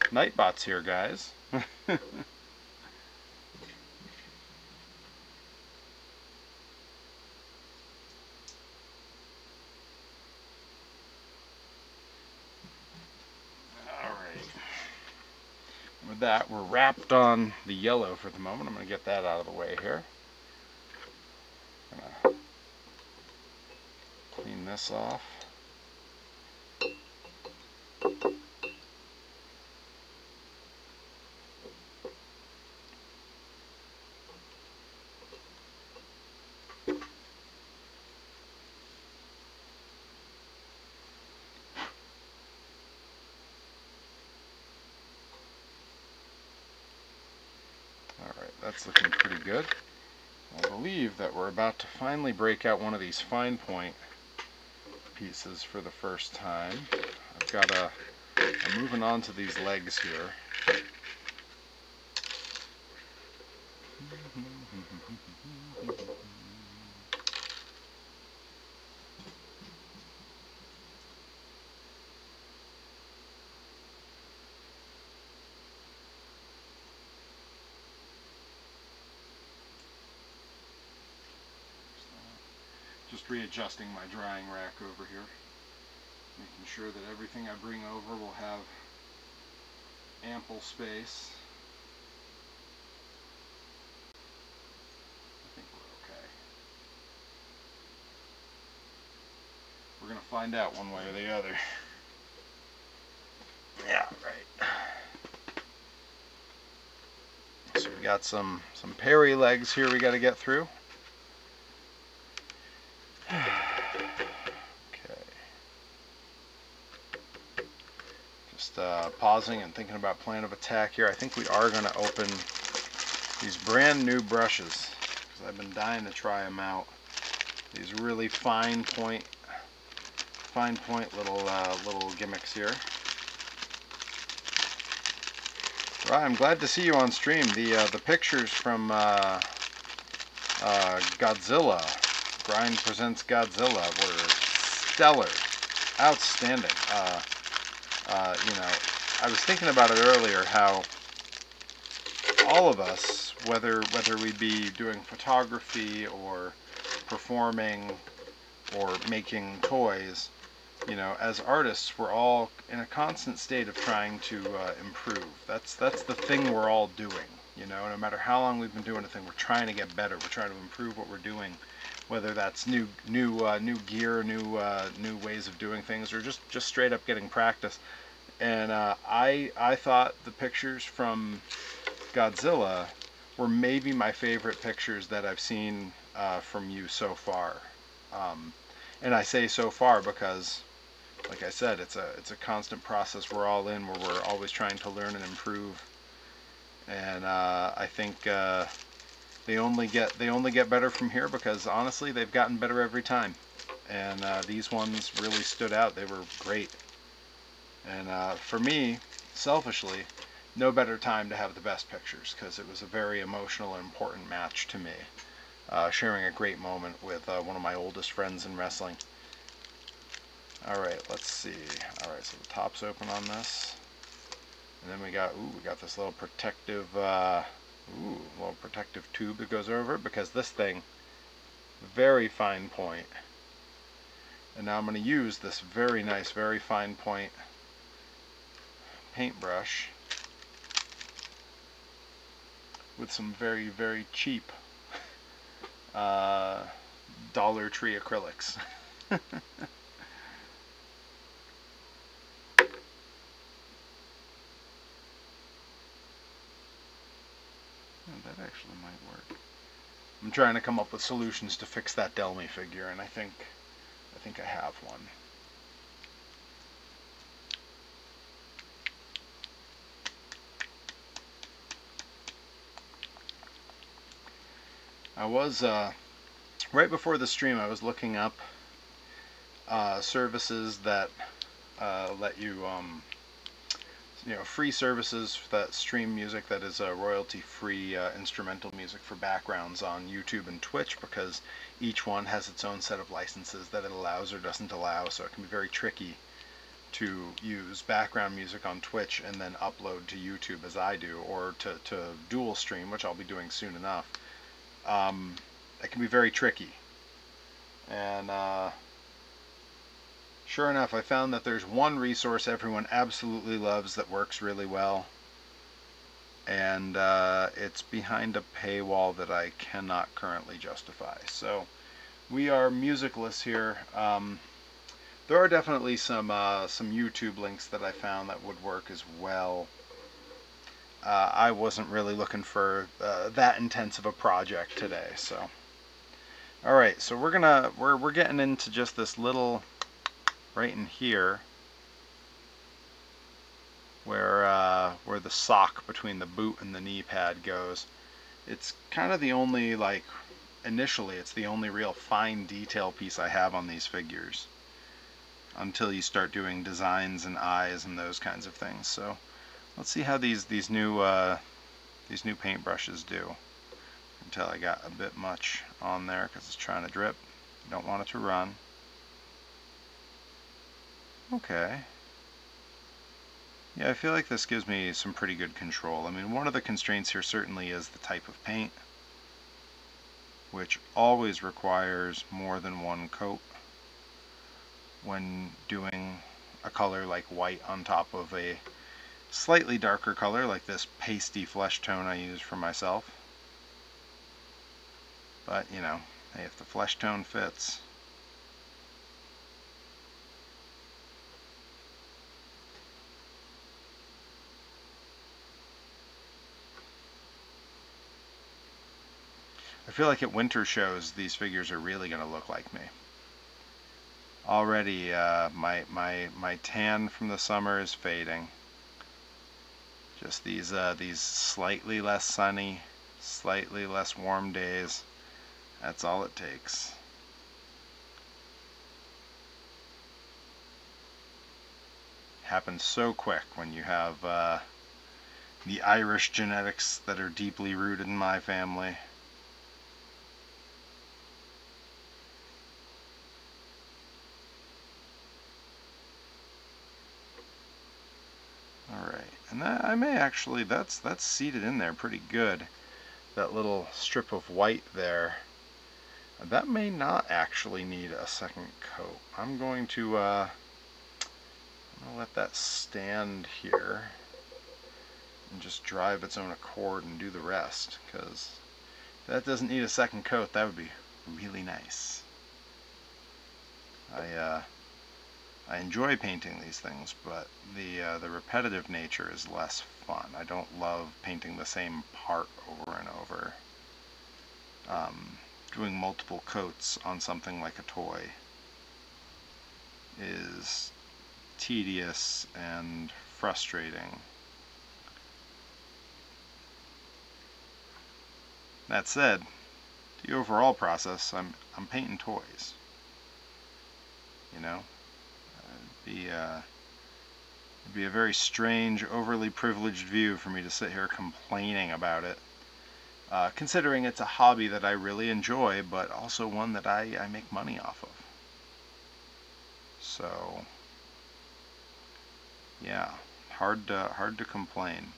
Nightbot's here, guys. With that, we're wrapped on the yellow for the moment. I'm going to get that out of the way here. Gonna clean this off. That's looking pretty good. I believe that we're about to finally break out one of these fine point pieces for the first time. I'm moving on to these legs here. Just readjusting my drying rack over here, making sure that everything I bring over will have ample space. I think we're okay. We're going to find out one way or the other. Yeah, right. So we got some Perry legs here we got to get through. Pausing and thinking about plan of attack here. I think we are going to open these brand new brushes because I've been dying to try them out. These really fine point little gimmicks here. Right, I'm glad to see you on stream. The pictures from Godzilla, Grind Presents Godzilla, were stellar, outstanding. You know, I was thinking about it earlier how all of us, whether we be doing photography or performing or making toys, you know, as artists, we're all in a constant state of trying to improve. That's the thing we're all doing. You know, no matter how long we've been doing a thing, we're trying to get better. We're trying to improve what we're doing, whether that's new gear, new ways of doing things, or just straight up getting practice. And I thought the pictures from Godzilla were maybe my favorite pictures that I've seen from you so far. And I say so far because, like I said, it's a constant process we're all in, where we're always trying to learn and improve. And I think they only get better from here, because honestly, they've gotten better every time. And these ones really stood out. They were great. And for me, selfishly, no better time to have the best pictures, because it was a very emotional and important match to me. Sharing a great moment with one of my oldest friends in wrestling. Alright, let's see. Alright, so the top's open on this. And then we got this little protective, little protective tube that goes over it, because this thing, very fine point. And now I'm going to use this very nice, very fine point paintbrush with some very, very cheap Dollar Tree acrylics. Oh, that actually might work. I'm trying to come up with solutions to fix that Delmy figure, and I think I have one. I was right before the stream, I was looking up services that let you, free services that stream music that is royalty-free instrumental music for backgrounds on YouTube and Twitch, because each one has its own set of licenses that it allows or doesn't allow, so it can be very tricky to use background music on Twitch and then upload to YouTube as I do, or to dual stream, which I'll be doing soon enough. It can be very tricky. And sure enough, I found that there's one resource everyone absolutely loves that works really well, and it's behind a paywall that I cannot currently justify. So we are musicless here. There are definitely some YouTube links that I found that would work as well. I wasn't really looking for that intense of a project today, so. All right, so we're getting into just this little right in here, where the sock between the boot and the knee pad goes. It's kind of the only, like, initially it's the only real fine detail piece I have on these figures, until you start doing designs and eyes and those kinds of things. So let's see how these new paintbrushes do. Until I got a bit much on there because it's trying to drip. Don't want it to run. Okay. Yeah, I feel like this gives me some pretty good control. I mean, one of the constraints here certainly is the type of paint, which always requires more than one coat when doing a color like white on top of a slightly darker color like this pasty flesh tone I use for myself. But, you know, hey, if the flesh tone fits. I feel like at winter shows these figures are really going to look like me. Already my tan from the summer is fading. Just these slightly less sunny, slightly less warm days. That's all it takes. Happens so quick when you have the Irish genetics that are deeply rooted in my family. Alright, and that, I may actually, that's seated in there pretty good. That little strip of white there. That may not actually need a second coat. I'm going to let that stand here and just dry of its own accord and do the rest, because if that doesn't need a second coat, that would be really nice. I enjoy painting these things, but the repetitive nature is less fun. I don't love painting the same part over and over. Doing multiple coats on something like a toy is tedious and frustrating. That said, the overall process, I'm painting toys. You know, it'd be a very strange, overly privileged view for me to sit here complaining about it. Considering it's a hobby that I really enjoy, but also one that I make money off of. So, yeah, hard to complain.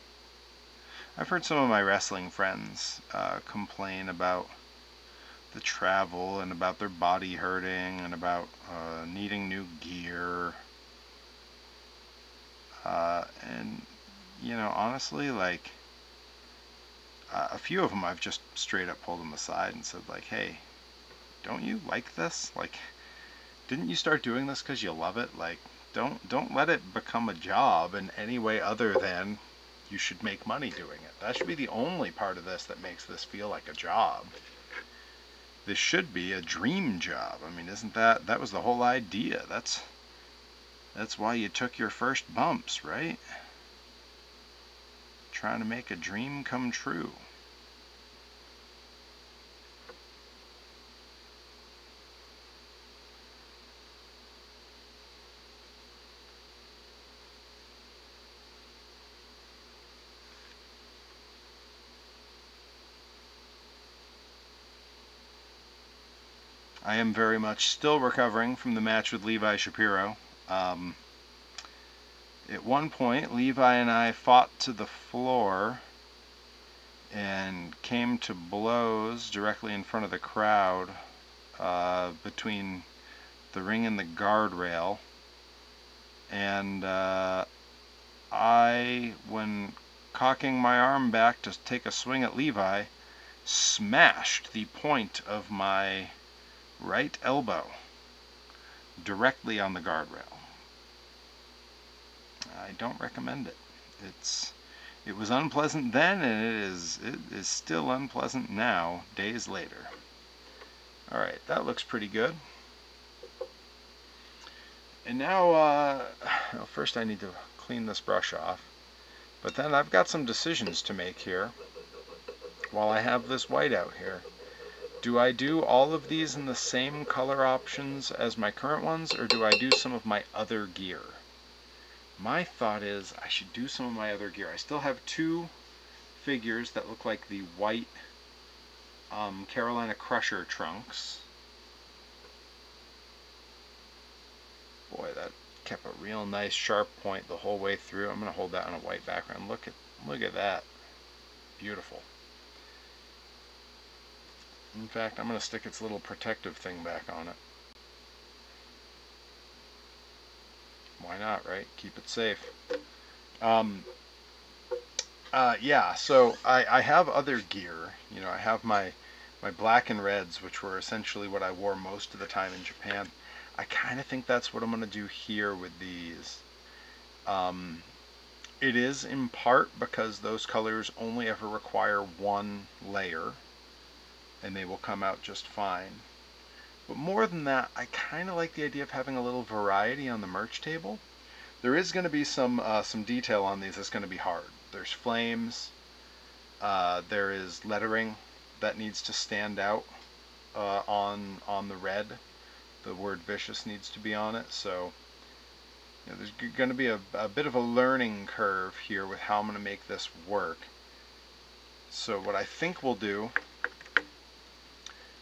I've heard some of my wrestling friends complain about the travel and about their body hurting and about needing new gear. And, you know, honestly, like, a few of them I've just straight up pulled them aside and said, like, hey, don't you like this? Like, didn't you start doing this because you love it? Like, don't let it become a job in any way other than you should make money doing it. That should be the only part of this that makes this feel like a job. This should be a dream job. I mean, isn't that was the whole idea? That's why you took your first bumps, right? Trying to make a dream come true. I am very much still recovering from the match with Levi Shapiro. At one point, Levi and I fought to the floor and came to blows directly in front of the crowd between the ring and the guardrail. And I, when cocking my arm back to take a swing at Levi, smashed the point of my right elbow directly on the guardrail. I don't recommend it. It was unpleasant then, and it is still unpleasant now, days later. Alright, that looks pretty good. And now, well, first I need to clean this brush off. But then I've got some decisions to make here while I have this white out here. Do I do all of these in the same color options as my current ones, or do I do some of my other gear? My thought is I should do some of my other gear. I still have two figures that look like the white Carolina Crusher trunks. Boy, that kept a real nice sharp point the whole way through. I'm going to hold that on a white background. Look at that. Beautiful. In fact, I'm going to stick its little protective thing back on it. Why not, right? Keep it safe. Yeah, so I have other gear. You know, I have my black and reds, which were essentially what I wore most of the time in Japan. I kind of think that's what I'm going to do here with these. It is in part because those colors only ever require one layer, and they will come out just fine. But more than that, I kind of like the idea of having a little variety on the merch table. There is going to be some detail on these that's going to be hard. There's flames. There is lettering that needs to stand out on the red. The word vicious needs to be on it. So you know, there's going to be a bit of a learning curve here with how I'm going to make this work. So what I think we'll do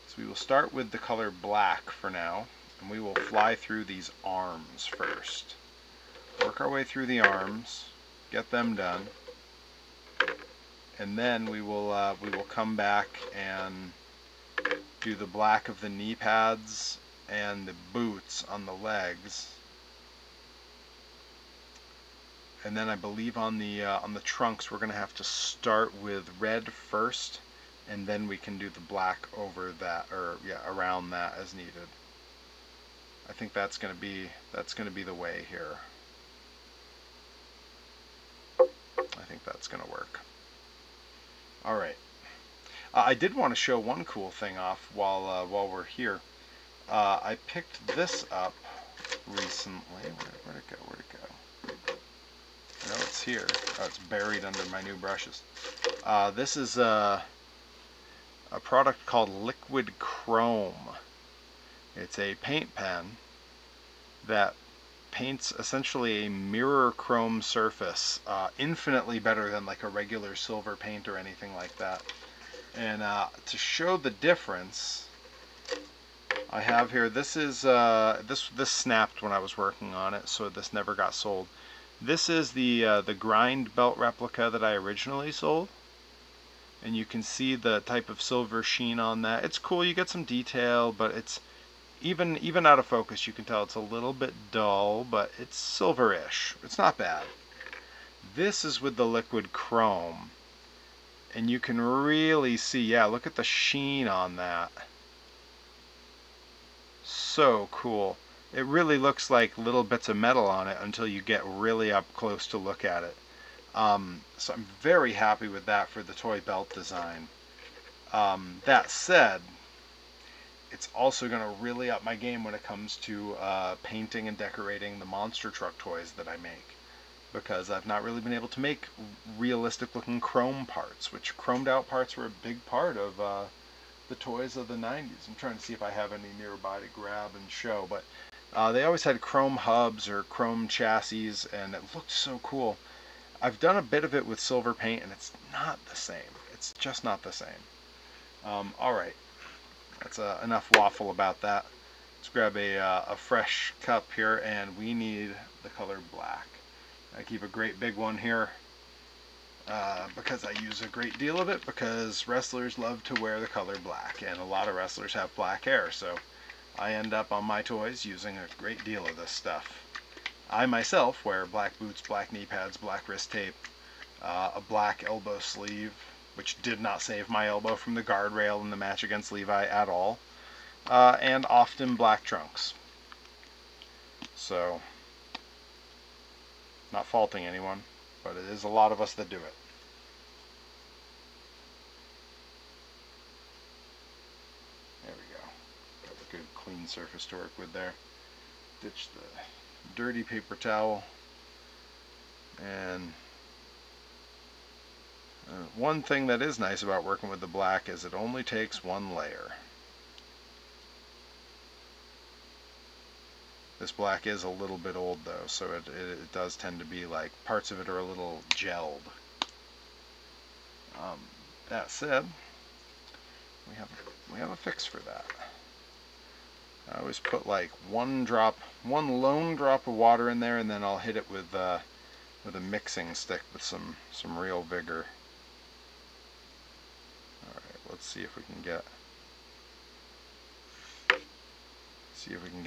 is we will start with the color black for now, and we will fly through these arms first. Work our way through the arms, get them done, and then we will come back and do the black of the knee pads and the boots on the legs. And then I believe on the trunks we're going to have to start with red first, and then we can do the black over that, or yeah, around that as needed. I think that's going to be the way here. I think that's going to work. All right. I did want to show one cool thing off while we're here. I picked this up recently. Where'd it go? Where'd it go? No, it's here. Oh, it's buried under my new brushes. This is a product called Liquid Chrome. It's a paint pen that paints essentially a mirror chrome surface, infinitely better than like a regular silver paint or anything like that. And to show the difference, I have here, this is this snapped when I was working on it, so this never got sold. This is the grind belt replica that I originally sold, and you can see the type of silver sheen on that. It's cool, you get some detail, but it's even out of focus you can tell it's a little bit dull, but it's silverish. It's not bad. This is with the liquid chrome, and you can really see, yeah, look at the sheen on that. So cool. It really looks like little bits of metal on it until you get really up close to look at it. So I'm very happy with that for the toy belt design. That said, it's also going to really up my game when it comes to painting and decorating the monster truck toys that I make, because I've not really been able to make realistic looking chrome parts, which chromed out parts were a big part of the toys of the 90s. I'm trying to see if I have any nearby to grab and show, but they always had chrome hubs or chrome chassis, and it looked so cool. I've done a bit of it with silver paint, and it's not the same. It's just not the same. Alright. That's enough waffle about that. Let's grab a fresh cup here, and we need the color black. I keep a great big one here because I use a great deal of it, because wrestlers love to wear the color black, and a lot of wrestlers have black hair, so I end up on my toys using a great deal of this stuff. I myself wear black boots, black knee pads, black wrist tape, a black elbow sleeve, which did not save my elbow from the guardrail in the match against Levi at all, and often black trunks. So, not faulting anyone, but it is a lot of us that do it. There we go. Got a good clean surface to work with there. Ditch the dirty paper towel. And one thing that is nice about working with the black is it only takes one layer. This black is a little bit old though, so it does tend to be like parts of it are a little gelled. That said, we have a fix for that. I always put like one lone drop of water in there, and then I'll hit it with a mixing stick with some real vigor. All right, let's see if we can get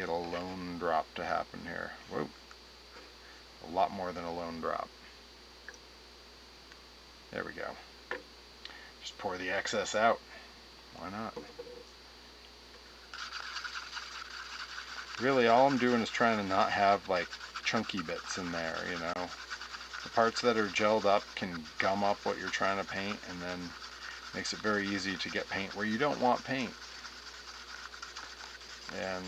a lone drop to happen here. Whoa, a lot more than a lone drop. There we go. Just pour the excess out. Why not? Really, all I'm doing is trying to not have like chunky bits in there, you know. The parts that are gelled up can gum up what you're trying to paint, and then makes it very easy to get paint where you don't want paint. And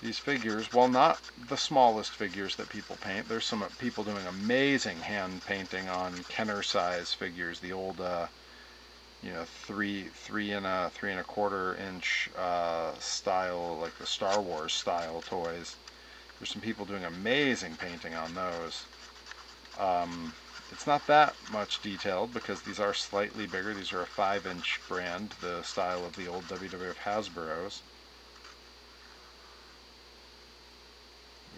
these figures, while not the smallest figures that people paint, there's some people doing amazing hand painting on Kenner size figures, the old you know, three and a quarter inch style, like the Star Wars style toys. There's some people doing amazing painting on those. It's not that much detailed because these are slightly bigger. These are a 5-inch brand, the style of the old WWF Hasbro's.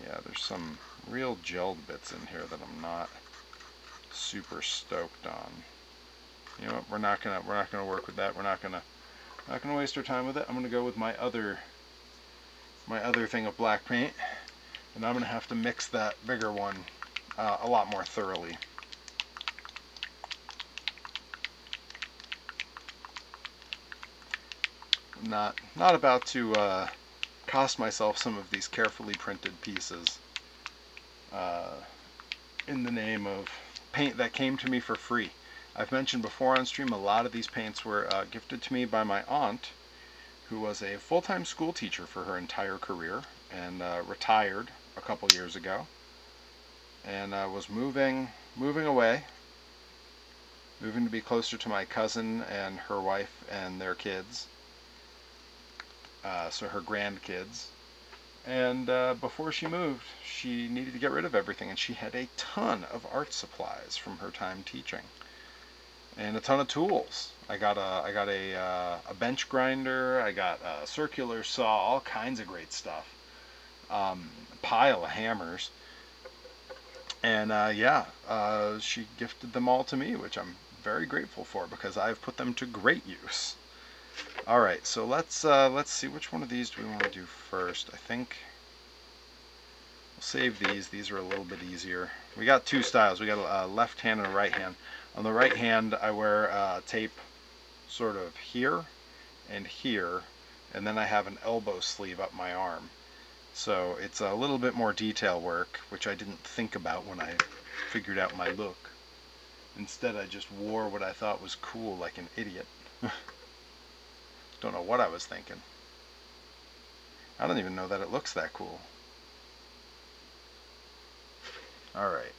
Yeah, there's some real gelled bits in here that I'm not super stoked on. You know what? We're not gonna work with that. We're not gonna waste our time with it. I'm gonna go with my other thing of black paint, and I'm gonna have to mix that bigger one a lot more thoroughly. I'm not about to cost myself some of these carefully printed pieces in the name of paint that came to me for free. I've mentioned before on stream, a lot of these paints were gifted to me by my aunt, who was a full-time school teacher for her entire career and retired a couple years ago, and was moving away, moving to be closer to my cousin and her wife and their kids, so her grandkids. And before she moved, she needed to get rid of everything, and she had a ton of art supplies from her time teaching, and a ton of tools. I got a bench grinder, I got a circular saw, all kinds of great stuff, a pile of hammers, and she gifted them all to me, which I'm very grateful for because I've put them to great use. All right, so let's see, which one of these do we want to do first? I think we'll save these. These are a little bit easier. We got two styles. We got a left hand and a right hand. On the right hand, I wear tape sort of here and here, and then I have an elbow sleeve up my arm. So it's a little bit more detail work, which I didn't think about when I figured out my look. Instead, I just wore what I thought was cool like an idiot. Don't know what I was thinking. I don't even know that it looks that cool. Alright.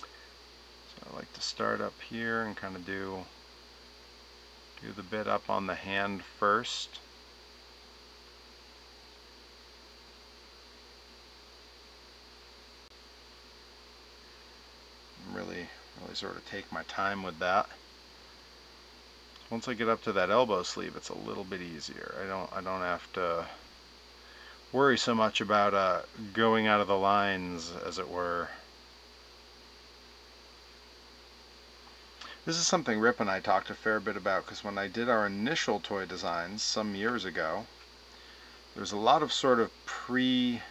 So I like to start up here and kind of do the bit up on the hand first. Really sort of take my time with that. Once I get up to that elbow sleeve, it's a little bit easier. I don't have to worry so much about going out of the lines, as it were. This is something Rip and I talked a fair bit about, because when I did our initial toy designs some years ago, there's a lot of sort of pre-done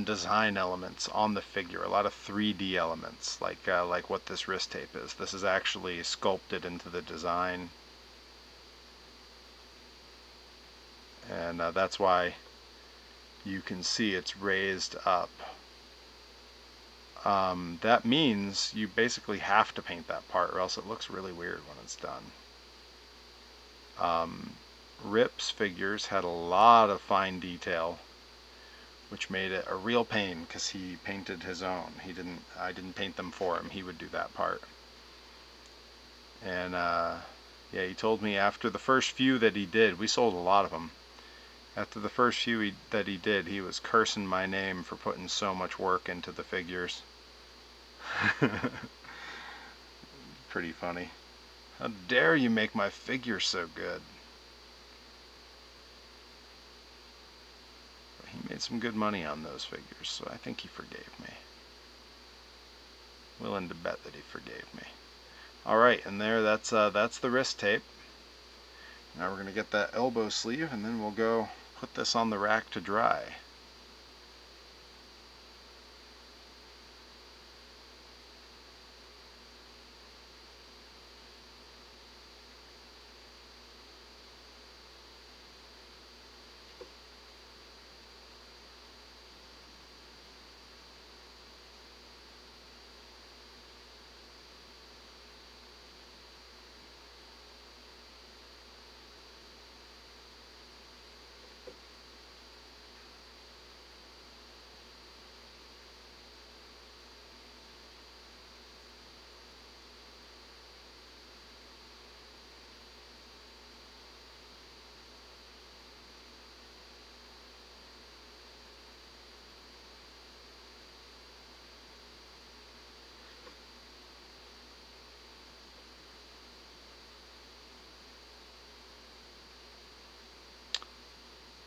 design elements on the figure, a lot of 3D elements, like what this wrist tape is. This is actually sculpted into the design, and that's why you can see it's raised up. That means you basically have to paint that part, or else it looks really weird when it's done. Rip's figures had a lot of fine detail, which made it a real pain, because he painted his own. I didn't paint them for him. He would do that part. And yeah, he told me after the first few that he did, we sold a lot of them. After the first few that he did, he was cursing my name for putting so much work into the figures. Pretty funny. How dare you make my figure so good? But he made some good money on those figures, so I think he forgave me. Willing to bet that he forgave me. Alright, and there, that's the wrist tape. Now we're going to get that elbow sleeve, and then we'll go put this on the rack to dry.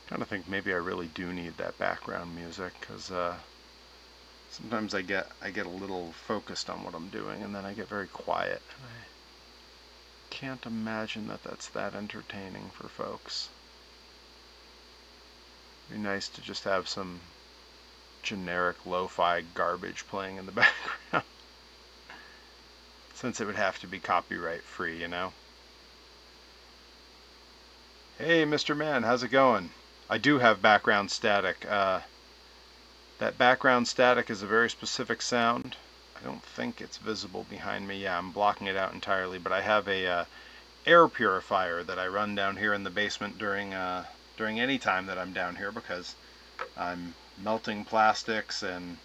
I kind of think maybe I really do need that background music, because sometimes I get a little focused on what I'm doing, and then I get very quiet. And I can't imagine that that's that entertaining for folks. It'd be nice to just have some generic lo-fi garbage playing in the background, since it would have to be copyright free, you know? Hey, Mr. Man, how's it going? I do have background static. That background static is a very specific sound. I don't think it's visible behind me. Yeah, I'm blocking it out entirely, but I have a air purifier that I run down here in the basement during any time that I'm down here, because I'm melting plastics and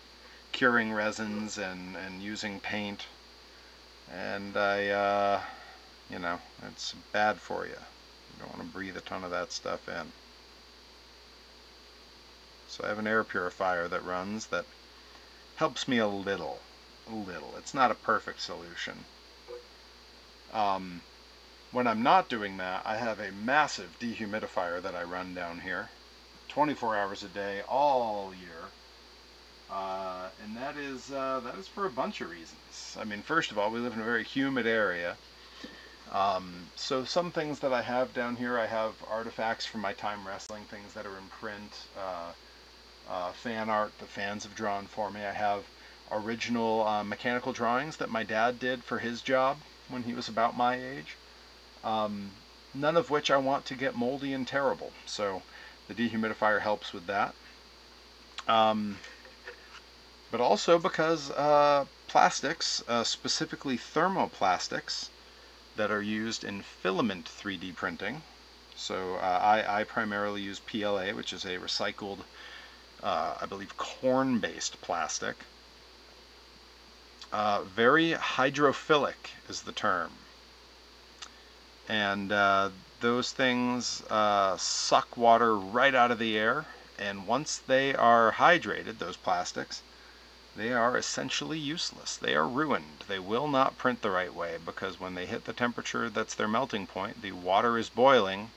curing resins and using paint, and you know, it's bad for you. You don't want to breathe a ton of that stuff in. So I have an air purifier that runs that helps me a little. It's not a perfect solution. When I'm not doing that, I have a massive dehumidifier that I run down here, 24 hours a day, all year. And that is for a bunch of reasons. I mean, first of all, we live in a very humid area. So some things that I have down here, I have artifacts from my time wrestling, things that are in print, fan art the fans have drawn for me. I have original mechanical drawings that my dad did for his job when he was about my age, none of which I want to get moldy and terrible, so the dehumidifier helps with that. But also because plastics, specifically thermoplastics, that are used in filament 3D printing. So I primarily use PLA, which is a recycled, I believe, corn-based plastic. Very hydrophilic is the term. And those things suck water right out of the air, and once they are hydrated, those plastics, they are essentially useless. They are ruined. They will not print the right way because when they hit the temperature that's their melting point, the water is boiling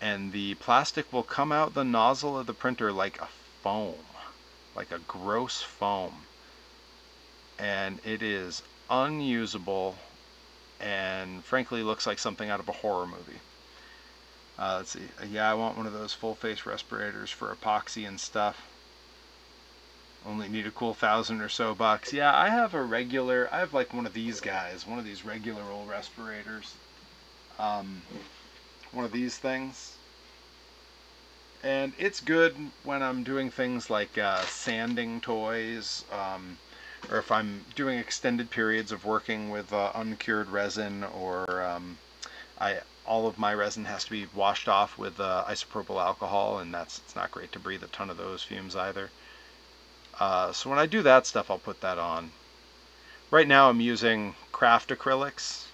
and the plastic will come out the nozzle of the printer like a foam, like a gross foam. And it is unusable and frankly looks like something out of a horror movie. Let's see. Yeah, I want one of those full face respirators for epoxy and stuff. Only need a cool $1,000 or so bucks. Yeah, I have like one of these guys, one of these regular old respirators. One of these things. And it's good when I'm doing things like sanding toys, or if I'm doing extended periods of working with uncured resin, or all of my resin has to be washed off with isopropyl alcohol, and it's not great to breathe a ton of those fumes either. So when I do that stuff, I'll put that on. Right now I'm using craft acrylics.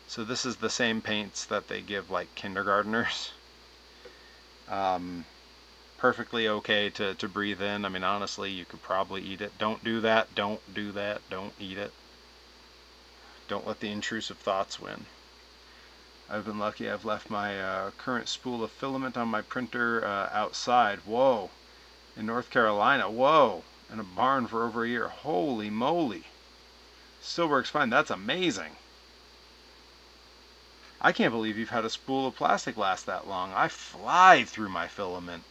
So this is the same paints that they give like kindergartners. Perfectly okay to breathe in. I mean, honestly, you could probably eat it. Don't do that. Don't do that. Don't eat it. Don't let the intrusive thoughts win. I've been lucky. I've left my current spool of filament on my printer outside. Whoa. In North Carolina. Whoa. In a barn for over a year. Holy moly. Still works fine. That's amazing. I can't believe you've had a spool of plastic last that long. I fly through my filament.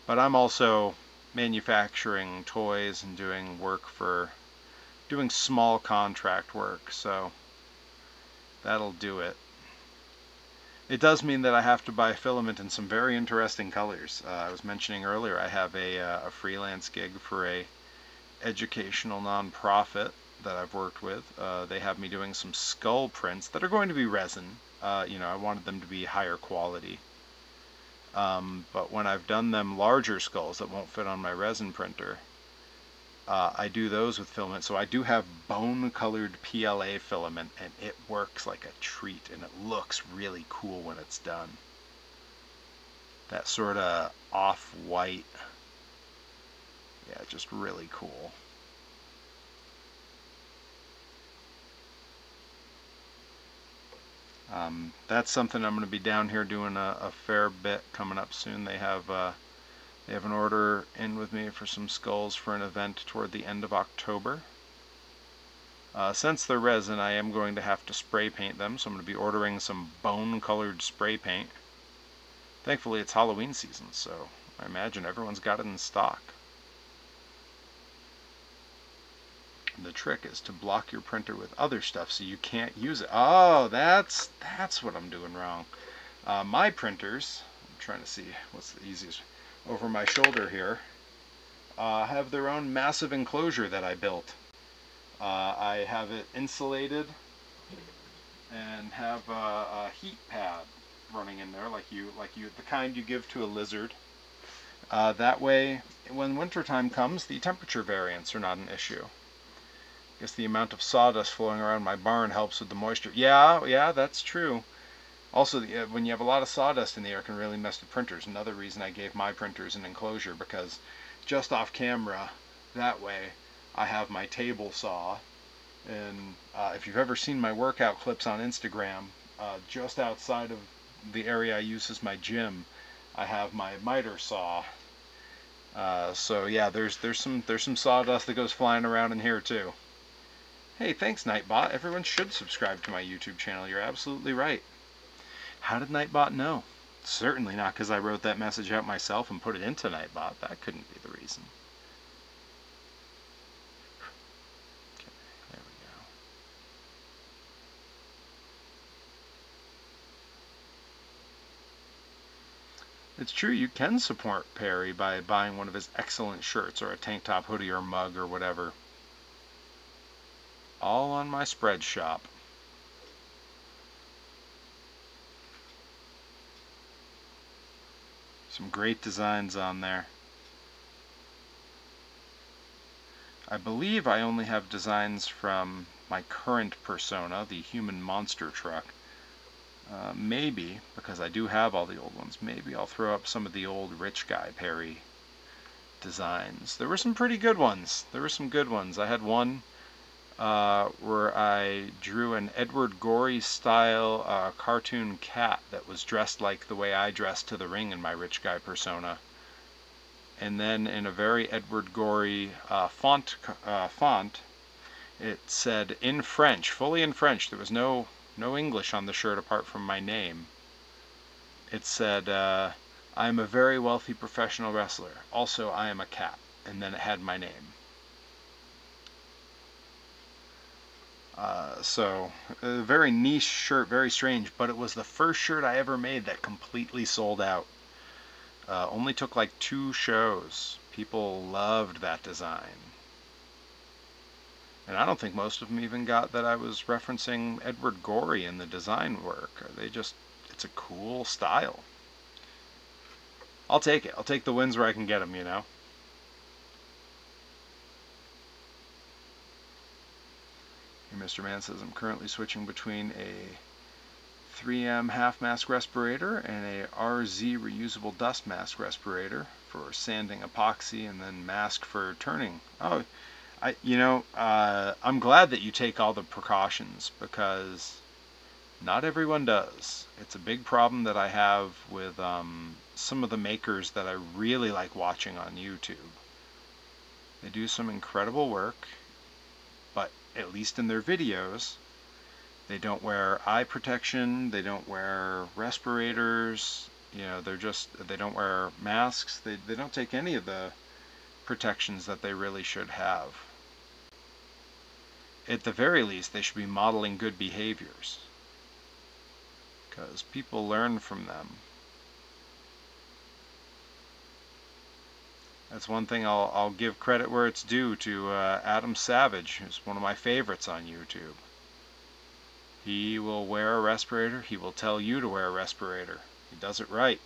But I'm also manufacturing toys and doing small contract work, so that'll do it. It does mean that I have to buy filament in some very interesting colors. I was mentioning earlier I have a freelance gig for a educational nonprofit that I've worked with. They have me doing some skull prints that are going to be resin. I wanted them to be higher quality. But when I've done them larger skulls that won't fit on my resin printer, I do those with filament. So I do have bone-colored PLA filament, and it works like a treat, and it looks really cool when it's done. That sort of off-white, yeah, just really cool. That's something I'm going to be down here doing a fair bit coming up soon. They have an order in with me for some skulls for an event toward the end of October. Since they're resin, I am going to have to spray paint them, so I'm going to be ordering some bone-colored spray paint. Thankfully, it's Halloween season, so I imagine everyone's got it in stock. The trick is to block your printer with other stuff so you can't use it. Oh, that's what I'm doing wrong. My printers, I'm trying to see what's the easiest, over my shoulder here, have their own massive enclosure that I built. I have it insulated and have a heat pad running in there, like the kind you give to a lizard. That way, when wintertime comes, the temperature variants are not an issue. I guess the amount of sawdust flowing around my barn helps with the moisture. Yeah, that's true. Also, when you have a lot of sawdust in the air, it can really mess with printers. Another reason I gave my printers an enclosure, because just off camera, that way, I have my table saw. And if you've ever seen my workout clips on Instagram, just outside of the area I use as my gym, I have my miter saw. So yeah, there's some sawdust that goes flying around in here too. Hey, thanks Nightbot. Everyone should subscribe to my YouTube channel. You're absolutely right. How did Nightbot know? Certainly not because I wrote that message out myself and put it into Nightbot. That couldn't be the reason. Okay, there we go. It's true, you can support Perry by buying one of his excellent shirts or a tank top, hoodie, or mug or whatever. All on my spread shop. Some great designs on there. I believe I only have designs from my current persona, the human monster truck. maybe, because I do have all the old ones, maybe I'll throw up some of the old Rich Guy Perry designs. There were some pretty good ones. There were some good ones. I had one where I drew an Edward Gorey style cartoon cat that was dressed like the way I dressed to the ring in my Rich Guy persona. And then in a very Edward Gorey font, it said in French, fully in French. There was no English on the shirt apart from my name. It said, I am a very wealthy professional wrestler. Also, I am a cat. And then it had my name. So, a very niche shirt, very strange, but it was the first shirt I ever made that completely sold out. Only took like 2 shows. People loved that design. And I don't think most of them even got that I was referencing Edward Gorey in the design work. They just, it's a cool style. I'll take it. I'll take the wins where I can get them, you know? Here Mr. Man says, I'm currently switching between a 3M half mask respirator and a RZ reusable dust mask respirator for sanding epoxy and then mask for turning. Oh, I'm glad that you take all the precautions, because not everyone does. It's a big problem that I have with some of the makers that I really like watching on YouTube. They do some incredible work, but at least in their videos, they don't wear eye protection, they don't wear respirators, they don't wear masks, they don't take any of the protections that they really should have. At the very least, they should be modeling good behaviors, because people learn from them. That's one thing I'll give credit where it's due to Adam Savage, who's one of my favorites on YouTube. He will wear a respirator. He will tell you to wear a respirator. He does it right.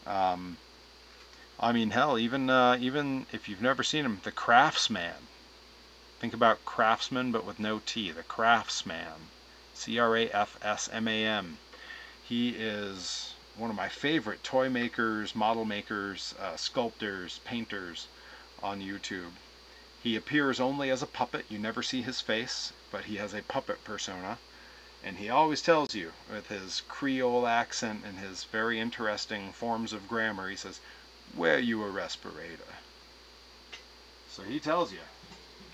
I mean, hell, even if you've never seen him, the Craftsman. Think about Craftsman, but with no T. The Craftsman. Crafsman. He is one of my favorite toy makers, model makers, sculptors, painters on YouTube. He appears only as a puppet. You never see his face, but he has a puppet persona. And he always tells you, with his Creole accent and his very interesting forms of grammar, he says, wear you a respirator. So he tells you,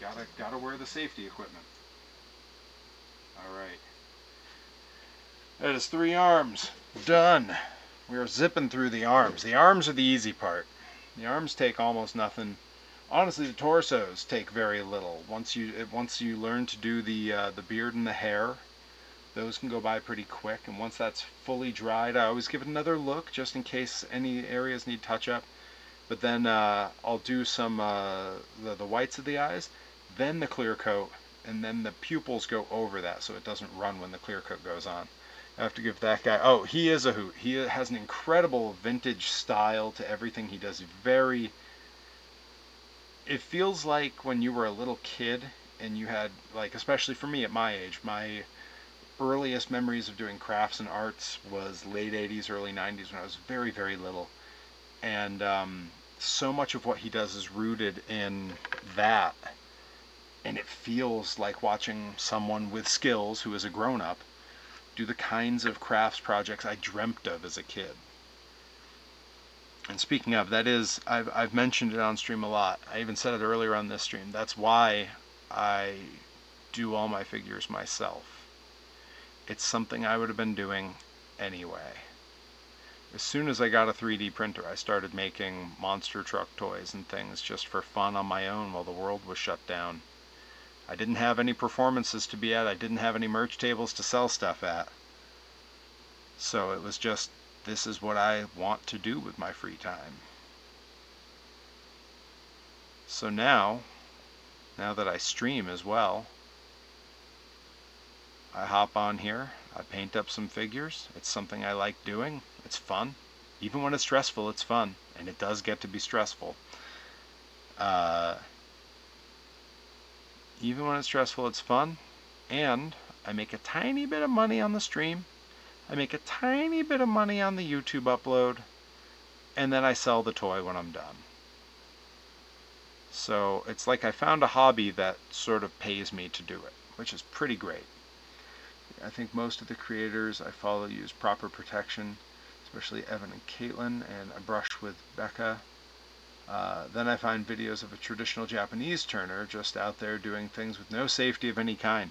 gotta wear the safety equipment. Alright. That is 3 arms. Done. We are zipping through the arms. The arms are the easy part. The arms take almost nothing. Honestly, the torsos take very little. Once you learn to do the beard and the hair, those can go by pretty quick. And once that's fully dried, I always give it another look just in case any areas need touch up. But then I'll do some the whites of the eyes, then the clear coat, and then the pupils go over that so it doesn't run when the clear coat goes on. I have to give that guy, oh, he is a hoot. He has an incredible vintage style to everything he does. It feels like when you were a little kid and you had, like, especially for me at my age, my earliest memories of doing crafts and arts was late 80s, early 90s when I was very, very little. And so much of what he does is rooted in that. And it feels like watching someone with skills who is a grown-up do the kinds of crafts projects I dreamt of as a kid. And speaking of, that is, I've mentioned it on stream a lot. I even said it earlier on this stream. That's why I do all my figures myself. It's something I would have been doing anyway. As soon as I got a 3D printer, I started making monster truck toys and things just for fun on my own while the world was shut down. I didn't have any performances to be at. I didn't have any merch tables to sell stuff at. So it was just, this is what I want to do with my free time. So now that I stream as well, I hop on here, I paint up some figures. It's something I like doing. It's fun. Even when it's stressful, it's fun. And it does get to be stressful. Even when it's stressful, it's fun. And I make a tiny bit of money on the stream. I make a tiny bit of money on the YouTube upload. And then I sell the toy when I'm done. So it's like I found a hobby that sort of pays me to do it, which is pretty great. I think most of the creators I follow use proper protection, especially Evan and Caitlin, and I brush with Becca. Then I find videos of a traditional Japanese turner just out there doing things with no safety of any kind.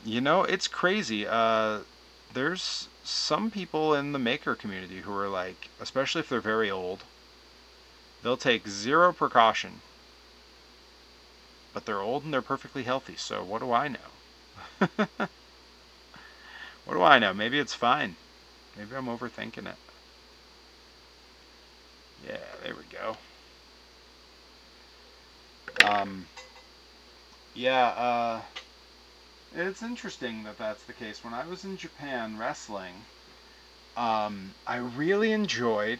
You know, it's crazy. There's some people in the maker community who are like, especially if they're very old, they'll take zero precaution. But they're old and they're perfectly healthy, so what do I know? What do I know? Maybe it's fine. Maybe I'm overthinking it. Yeah, there we go. It's interesting that that's the case. When I was in Japan wrestling, I really enjoyed...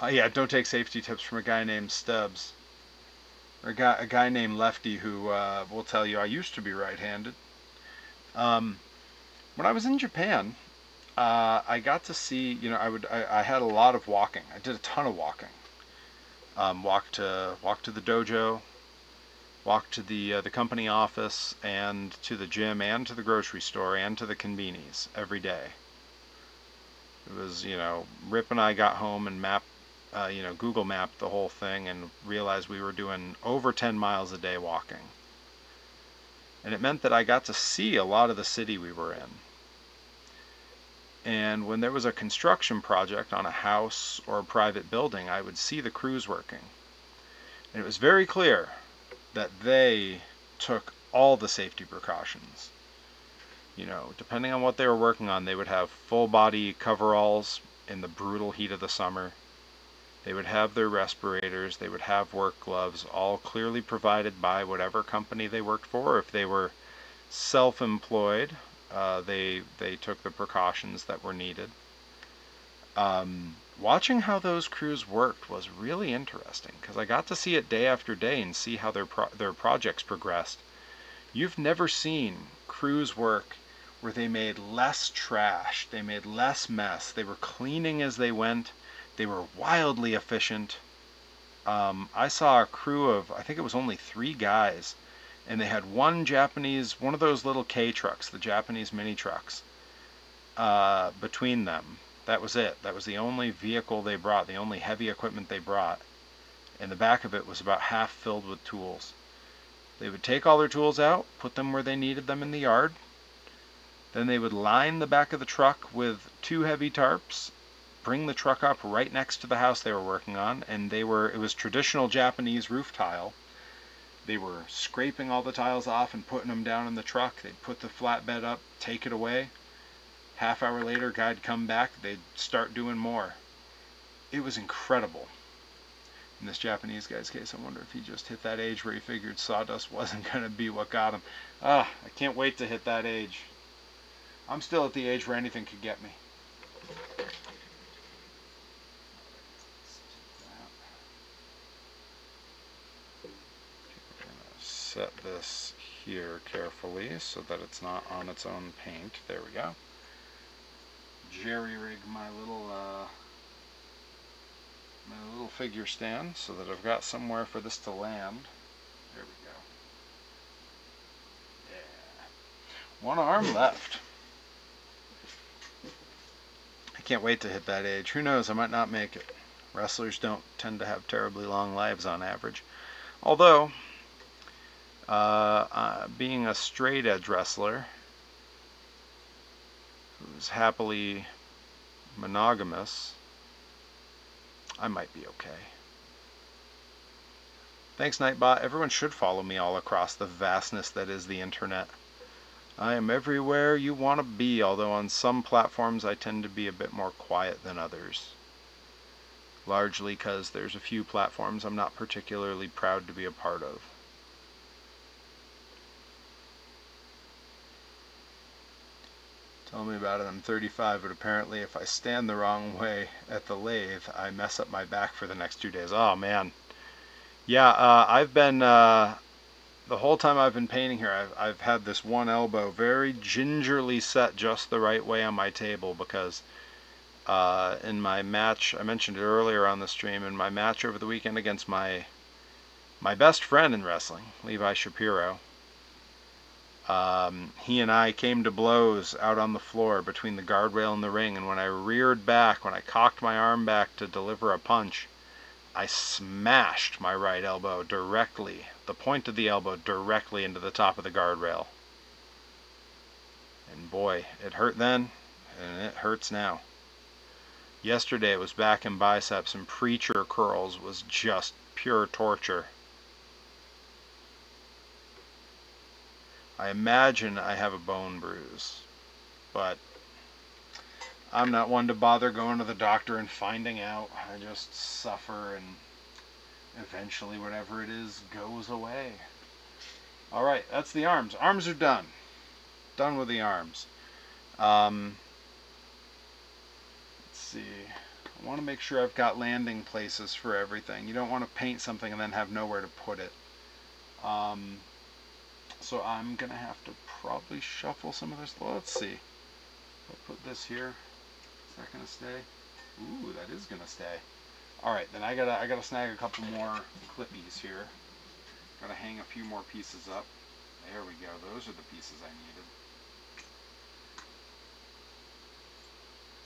yeah, don't take safety tips from a guy named Stubbs. Or a guy named Lefty who will tell you I used to be right-handed. When I was in Japan, I got to see, you know, I had a lot of walking. I did a ton of walking. Walked to the dojo, walked to the company office, and to the gym, and to the grocery store, and to the convenies every day. It was, you know, Rip and I got home and you know, Google mapped the whole thing and realized we were doing over 10 miles a day walking. And it meant that I got to see a lot of the city we were in. And when there was a construction project on a house or a private building, I would see the crews working. And it was very clear that they took all the safety precautions. You know, depending on what they were working on, they would have full body coveralls in the brutal heat of the summer. They would have their respirators, they would have work gloves, all clearly provided by whatever company they worked for. If they were self-employed, they took the precautions that were needed. Watching how those crews worked was really interesting, because I got to see it day after day and see how their projects progressed. You've never seen crews work where they made less trash, they made less mess, they were cleaning as they went. They were wildly efficient. I saw a crew of, I think it was only 3 guys, and they had one of those little K trucks, the Japanese mini trucks, between them. That was it. That was the only vehicle they brought, the only heavy equipment they brought. And the back of it was about half filled with tools. They would take all their tools out, put them where they needed them in the yard. Then they would line the back of the truck with 2 heavy tarps, bring the truck up right next to the house they were working on, and it was traditional Japanese roof tile. They were scraping all the tiles off and putting them down in the truck. They'd put the flatbed up, take it away. Half hour later, guy'd come back, they'd start doing more. It was incredible. In this Japanese guy's case, I wonder if he just hit that age where he figured sawdust wasn't going to be what got him. I can't wait to hit that age. I'm still at the age where anything could get me. Set this here carefully so that it's not on its own paint. There we go. Jerry-rig my little figure stand so that I've got somewhere for this to land. There we go. Yeah. One arm left. I can't wait to hit that age. Who knows, I might not make it. Wrestlers don't tend to have terribly long lives on average. Although, being a straight edge wrestler who's happily monogamous, I might be okay. Thanks, Nightbot. Everyone should follow me all across the vastness that is the internet. I am everywhere you want to be, although on some platforms I tend to be a bit more quiet than others. Largely because there's a few platforms I'm not particularly proud to be a part of. Tell me about it. I'm 35, but apparently if I stand the wrong way at the lathe, I mess up my back for the next 2 days. Oh, man. Yeah, I've been the whole time I've been painting here, I've had this one elbow very gingerly set just the right way on my table, because in my match, I mentioned it earlier on the stream, in my match over the weekend against my best friend in wrestling, Levi Shapiro, he and I came to blows out on the floor between the guardrail and the ring, and when I reared back, when I cocked my arm back to deliver a punch, I smashed my right elbow directly, the point of the elbow directly into the top of the guardrail. And boy, it hurt then, and it hurts now. Yesterday it was back and biceps, and preacher curls was just pure torture. I imagine I have a bone bruise, but I'm not one to bother going to the doctor and finding out. I just suffer, and eventually whatever it is goes away. Alright, that's the arms. Arms are done. Done with the arms. Let's see. I want to make sure I've got landing places for everything. You don't want to paint something and then have nowhere to put it. So I'm going to have to probably shuffle some of this. Well, let's see. I'll put this here. Is that going to stay? Ooh, that is going to stay. Alright, then I gotta snag a couple more clippies here. Gotta hang a few more pieces up. There we go. Those are the pieces I needed.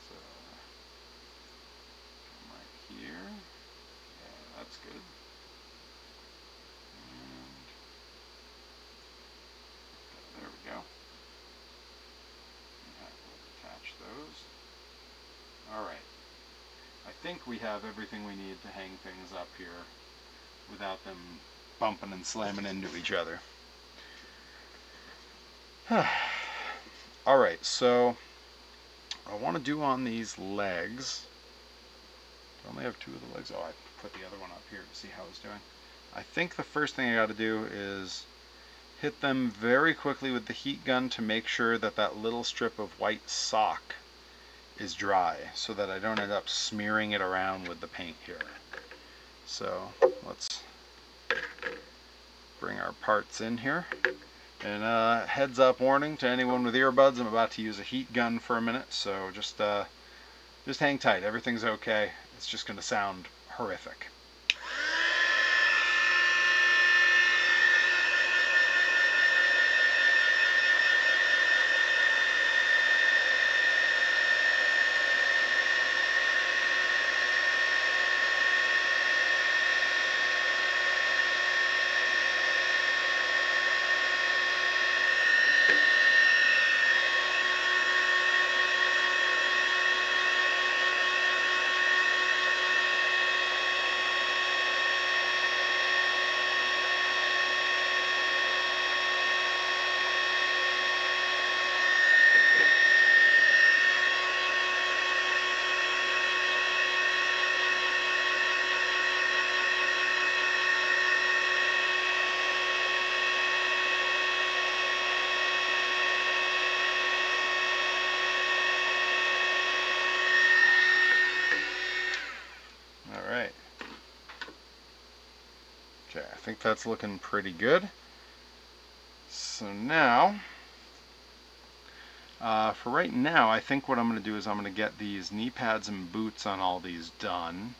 So, come right here. Yeah, that's good. And there we go. And that will attach those. Alright. I think we have everything we need to hang things up here without them bumping and slamming into each other. Alright, so I want to do on these legs. I only have two of the legs. Oh, I put the other one up here to see how it's doing. I think the first thing I got to do is hit them very quickly with the heat gun to make sure that that little strip of white sock is dry, so that I don't end up smearing it around with the paint here. So let's bring our parts in here. And heads up warning to anyone with earbuds, I'm about to use a heat gun for a minute, so just hang tight. Everything's okay. It's just going to sound horrific. Okay, I think that's looking pretty good. So now, for right now, I think what I'm going to do is I'm going to get these knee pads and boots on all these done.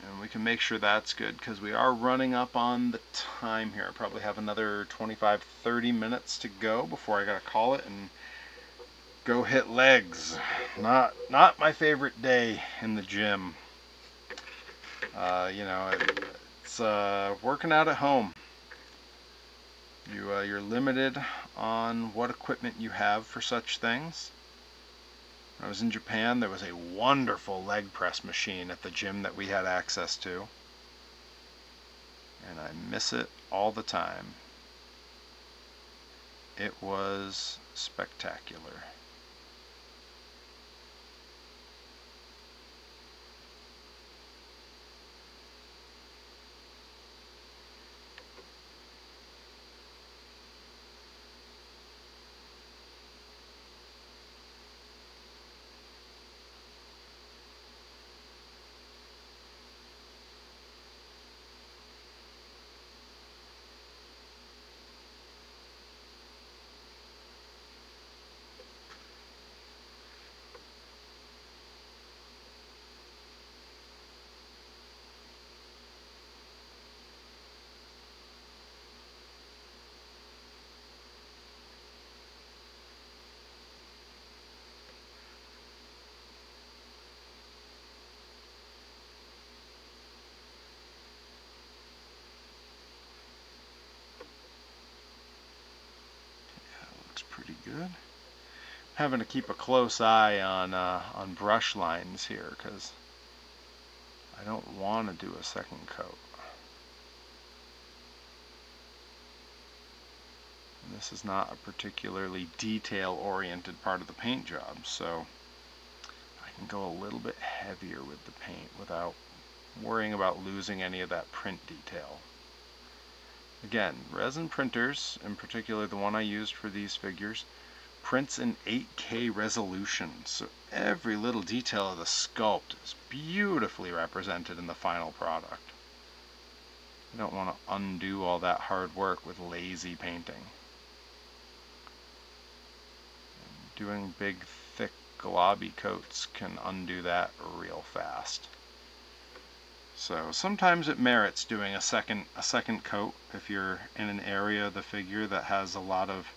And we can make sure that's good, because we are running up on the time here. I probably have another 25-30 minutes to go before I got to call it and go hit legs. Not my favorite day in the gym. You know, it's working out at home. You're limited on what equipment you have for such things. When I was in Japan, there was a wonderful leg press machine at the gym that we had access to. And I miss it all the time. It was spectacular. good. Having to keep a close eye on brush lines here because I don't want to do a second coat. And this is not a particularly detail-oriented part of the paint job, so I can go a little bit heavier with the paint without worrying about losing any of that print detail. Again, resin printers, in particular the one I used for these figures, prints in 8K resolution, so every little detail of the sculpt is beautifully represented in the final product. I don't want to undo all that hard work with lazy painting. Doing big, thick, globby coats can undo that real fast. So sometimes it merits doing a second coat if you're in an area of the figure that has a lot of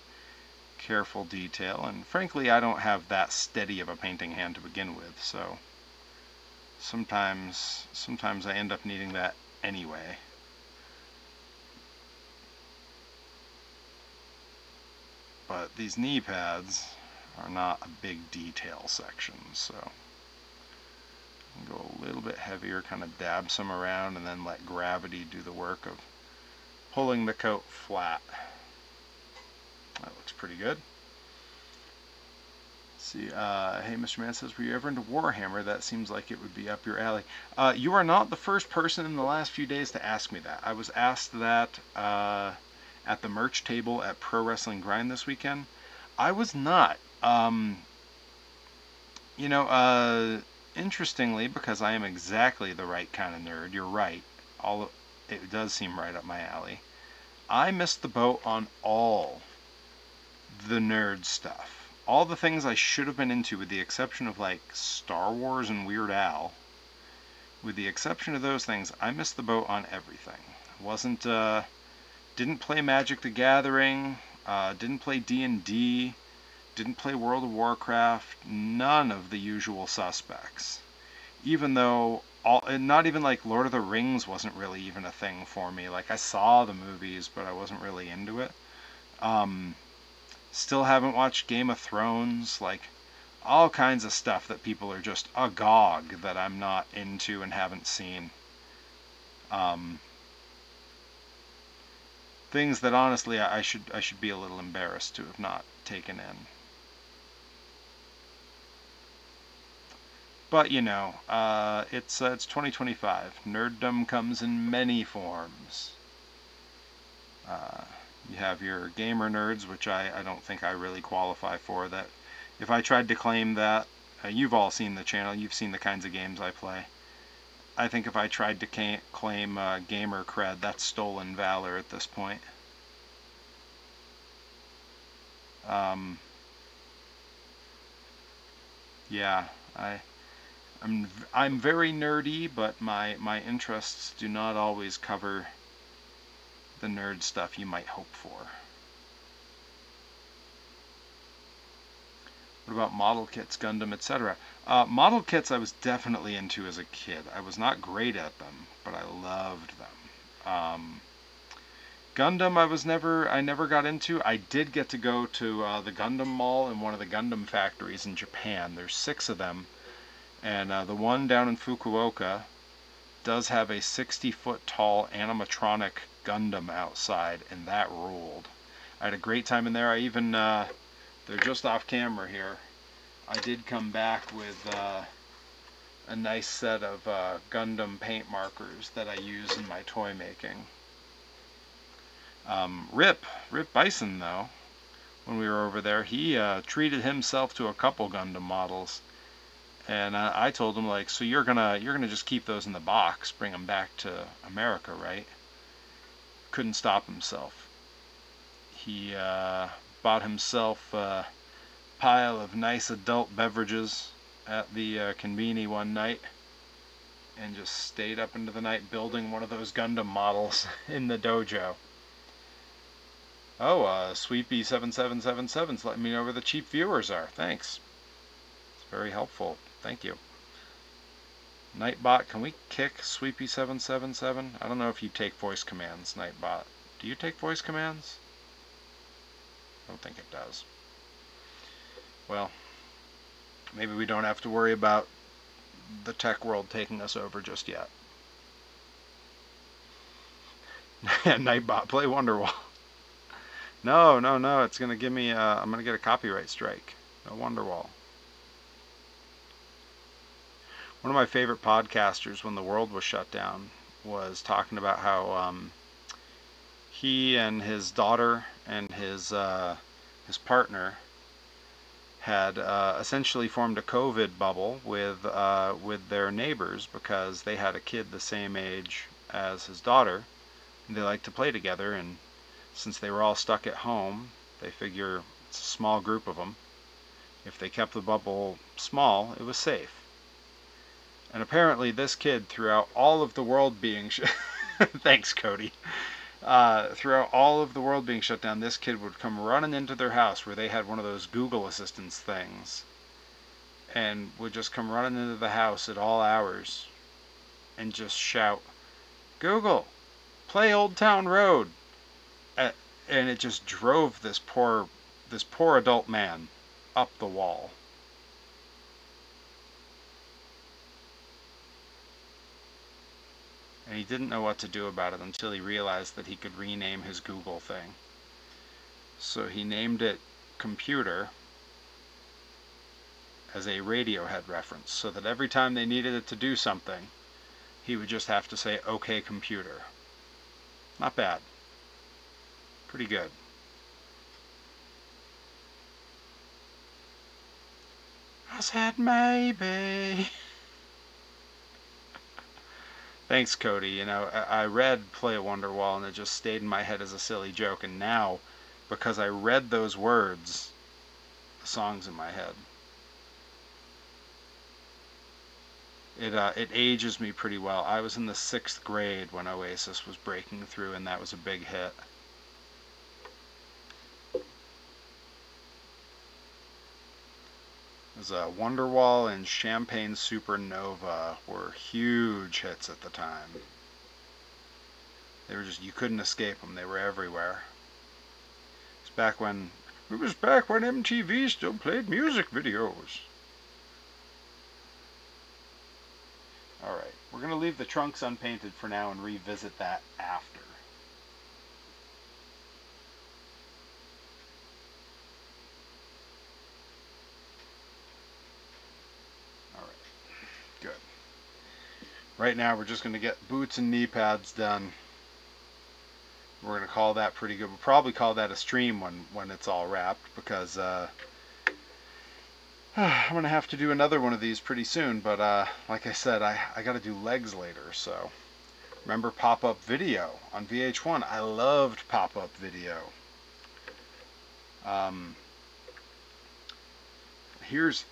careful detail, and frankly I don't have that steady of a painting hand to begin with, so sometimes I end up needing that anyway. But these knee pads are not a big detail section, so go a little bit heavier, kind of dab some around, and then let gravity do the work of pulling the coat flat. That looks pretty good. Let's see, hey, Mr. Man says, were you ever into Warhammer? That seems like it would be up your alley. You are not the first person in the last few days to ask me that. I was asked that at the merch table at Pro Wrestling Grind this weekend. I was not. You know, interestingly, because I am exactly the right kind of nerd, you're right, it does seem right up my alley, I missed the boat on all the nerd stuff. All the things I should have been into, with the exception of like Star Wars and Weird Al. With the exception of those things, I missed the boat on everything. Didn't play Magic the Gathering, didn't play D&D, didn't play World of Warcraft, none of the usual suspects. Even though, not even like Lord of the Rings wasn't really even a thing for me. Like, I saw the movies, but I wasn't really into it. Still haven't watched Game of Thrones, like, all kinds of stuff that people are just agog that I'm not into and haven't seen. Things that honestly I should be a little embarrassed to have not taken in. But you know, it's 2025. Nerddom comes in many forms. You have your gamer nerds, which I don't think I really qualify for. That if I tried to claim that, you've all seen the channel, you've seen the kinds of games I play. I think if I tried to claim gamer cred, that's stolen valor at this point. Yeah, I'm very nerdy, but my interests do not always cover the nerd stuff you might hope for. What about model kits, Gundam, etc.? Model kits I was definitely into as a kid. I was not great at them, but I loved them. Gundam I never got into. I did get to go to the Gundam Mall in one of the Gundam factories in Japan. There's 6 of them, and the one down in Fukuoka does have a 60-foot tall animatronic Gundam outside, and that ruled. I had a great time in there. I even they're just off camera here. I did come back with a nice set of Gundam paint markers that I use in my toy making. Rip Bison, though, when we were over there, he treated himself to a couple Gundam models, and I told him, like, so you're gonna just keep those in the box, bring them back to America, right? Couldn't stop himself. He bought himself a pile of nice adult beverages at the Conveni one night, and just stayed up into the night building one of those Gundam models in the dojo. Oh, Sweepy7777's letting me know where the cheap viewers are. Thanks. It's very helpful. Thank you. Nightbot, can we kick Sweepy777? I don't know if you take voice commands, Nightbot. Do you take voice commands? I don't think it does. well, maybe we don't have to worry about the tech world taking us over just yet. Nightbot, play Wonderwall. No, no, no, it's going to give me, I'm going to get a copyright strike. No Wonderwall. One of my favorite podcasters when the world was shut down was talking about how he and his daughter and his partner had essentially formed a COVID bubble with their neighbors because they had a kid the same age as his daughter. And they liked to play together, and since they were all stuck at home, they figure it's a small group of them. If they kept the bubble small, it was safe. And apparently this kid, throughout all of the world being thanks, Cody. Throughout all of the world being shut down, this kid would come running into their house where they had one of those Google Assistants things, and would just come running into the house at all hours and just shout, "Google, play Old Town Road," and it just drove this poor adult man up the wall. And he didn't know what to do about it until he realized that he could rename his Google thing. So he named it Computer as a Radiohead reference, so that every time they needed it to do something, he would just have to say, "Okay, computer." Not bad. Pretty good. I said maybe. Thanks, Cody. You know, I read Play a Wonderwall and it just stayed in my head as a silly joke, and now, because I read those words, the song's in my head. It ages me pretty well. I was in the 6th grade when Oasis was breaking through, and that was a big hit. It was Wonderwall and Champagne Supernova were huge hits at the time. They were just, you couldn't escape them. They were everywhere. It was back when MTV still played music videos. Alright, we're going to leave the trunks unpainted for now and revisit that after. Alright, good. Right now we're just going to get boots and knee pads done. We're going to call that pretty good. We'll probably call that a stream when it's all wrapped, because I'm going to have to do another one of these pretty soon, but like I said, I got to do legs later, so. Remember pop-up video on VH1? I loved pop-up video. Here's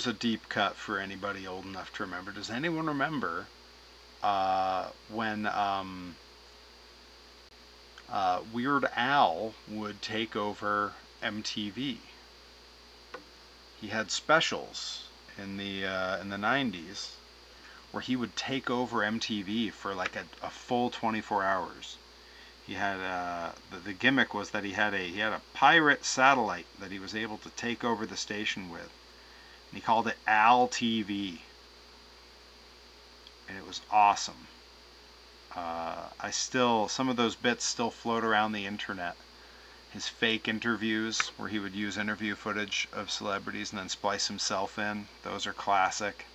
a deep cut for anybody old enough to remember. Does anyone remember when Weird Al would take over MTV? He had specials in the 90s where he would take over MTV for like a full 24 hours. He had the gimmick was that he had a pirate satellite that he was able to take over the station with, and he called it Al TV, and it was awesome. Some of those bits still float around the internet. His fake interviews, where he would use interview footage of celebrities and then splice himself in, those are classic.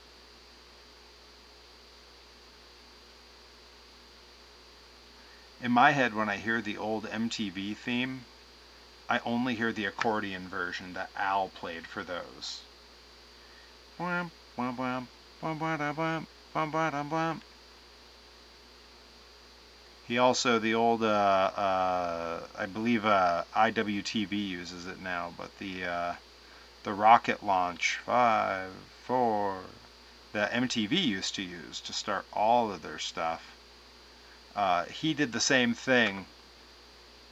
In my head, when I hear the old MTV theme, I only hear the accordion version that Al played for those. He also, the old, I believe IWTV uses it now, but the rocket launch, 5, 4, that MTV used to use to start all of their stuff. He did the same thing,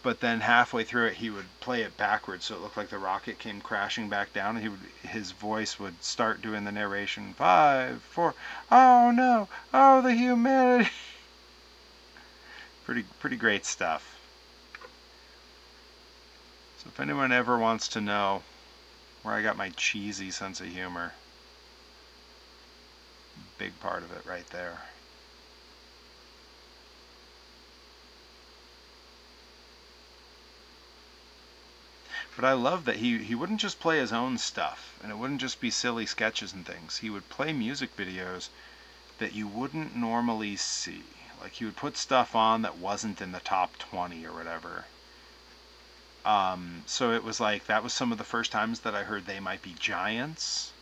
but then halfway through it he would play it backwards so it looked like the rocket came crashing back down, and his voice would start doing the narration, 5, 4, oh no, oh the humanity. Pretty great stuff. So if anyone ever wants to know where I got my cheesy sense of humor. Big part of it right there. But I love that he wouldn't just play his own stuff, and it wouldn't just be silly sketches and things. He would play music videos that you wouldn't normally see. Like, he would put stuff on that wasn't in the top 20 or whatever. So it was like, that was some of the first times that I heard They Might Be Giants.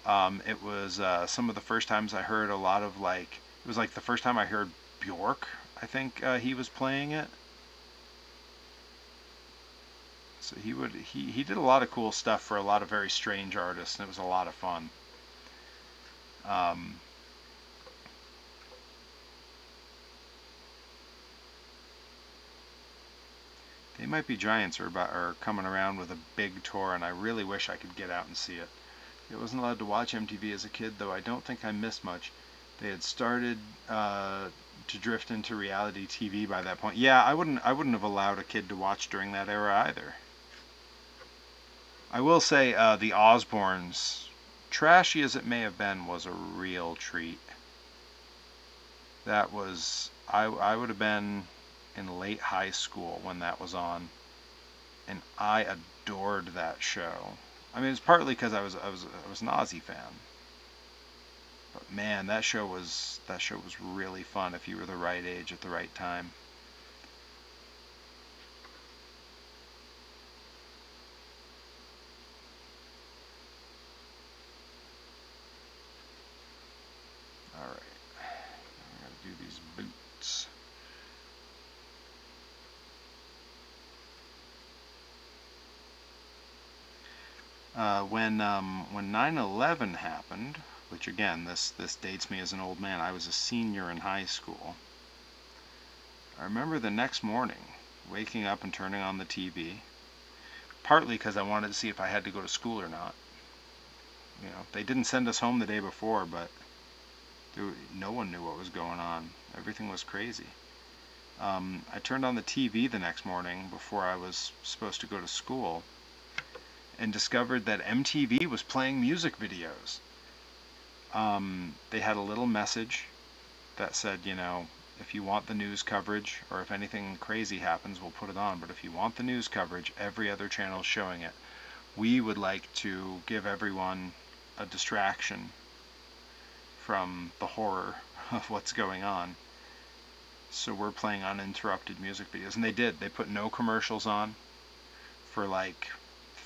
It was some of the first times I heard a lot of, like, it was like the first time I heard Bjork, I think he was playing it. So he did a lot of cool stuff for a lot of very strange artists, and it was a lot of fun. They Might Be Giants are coming around with a big tour, and I really wish I could get out and see it. I wasn't allowed to watch MTV as a kid, though I don't think I missed much. They had started to drift into reality TV by that point. Yeah, I wouldn't have allowed a kid to watch during that era either. I will say the Osbournes, trashy as it may have been, was a real treat. That was, I would have been in late high school when that was on, and I adored that show. I mean, it's partly because I was an Ozzy fan, but man, that show was really fun if you were the right age at the right time. All right, now I gotta do these boots. When 9/11 happened, which again, this dates me as an old man. I was a senior in high school. I remember the next morning waking up and turning on the TV, partly because I wanted to see if I had to go to school or not. You know, they didn't send us home the day before, but no one knew what was going on. Everything was crazy. I turned on the TV the next morning before I was supposed to go to school, and discovered that MTV was playing music videos. They had a little message that said, you know, if you want the news coverage, or if anything crazy happens, we'll put it on, but if you want the news coverage, every other channel is showing it. We would like to give everyone a distraction from the horror of what's going on. So we're playing uninterrupted music videos. And they did. They put no commercials on for like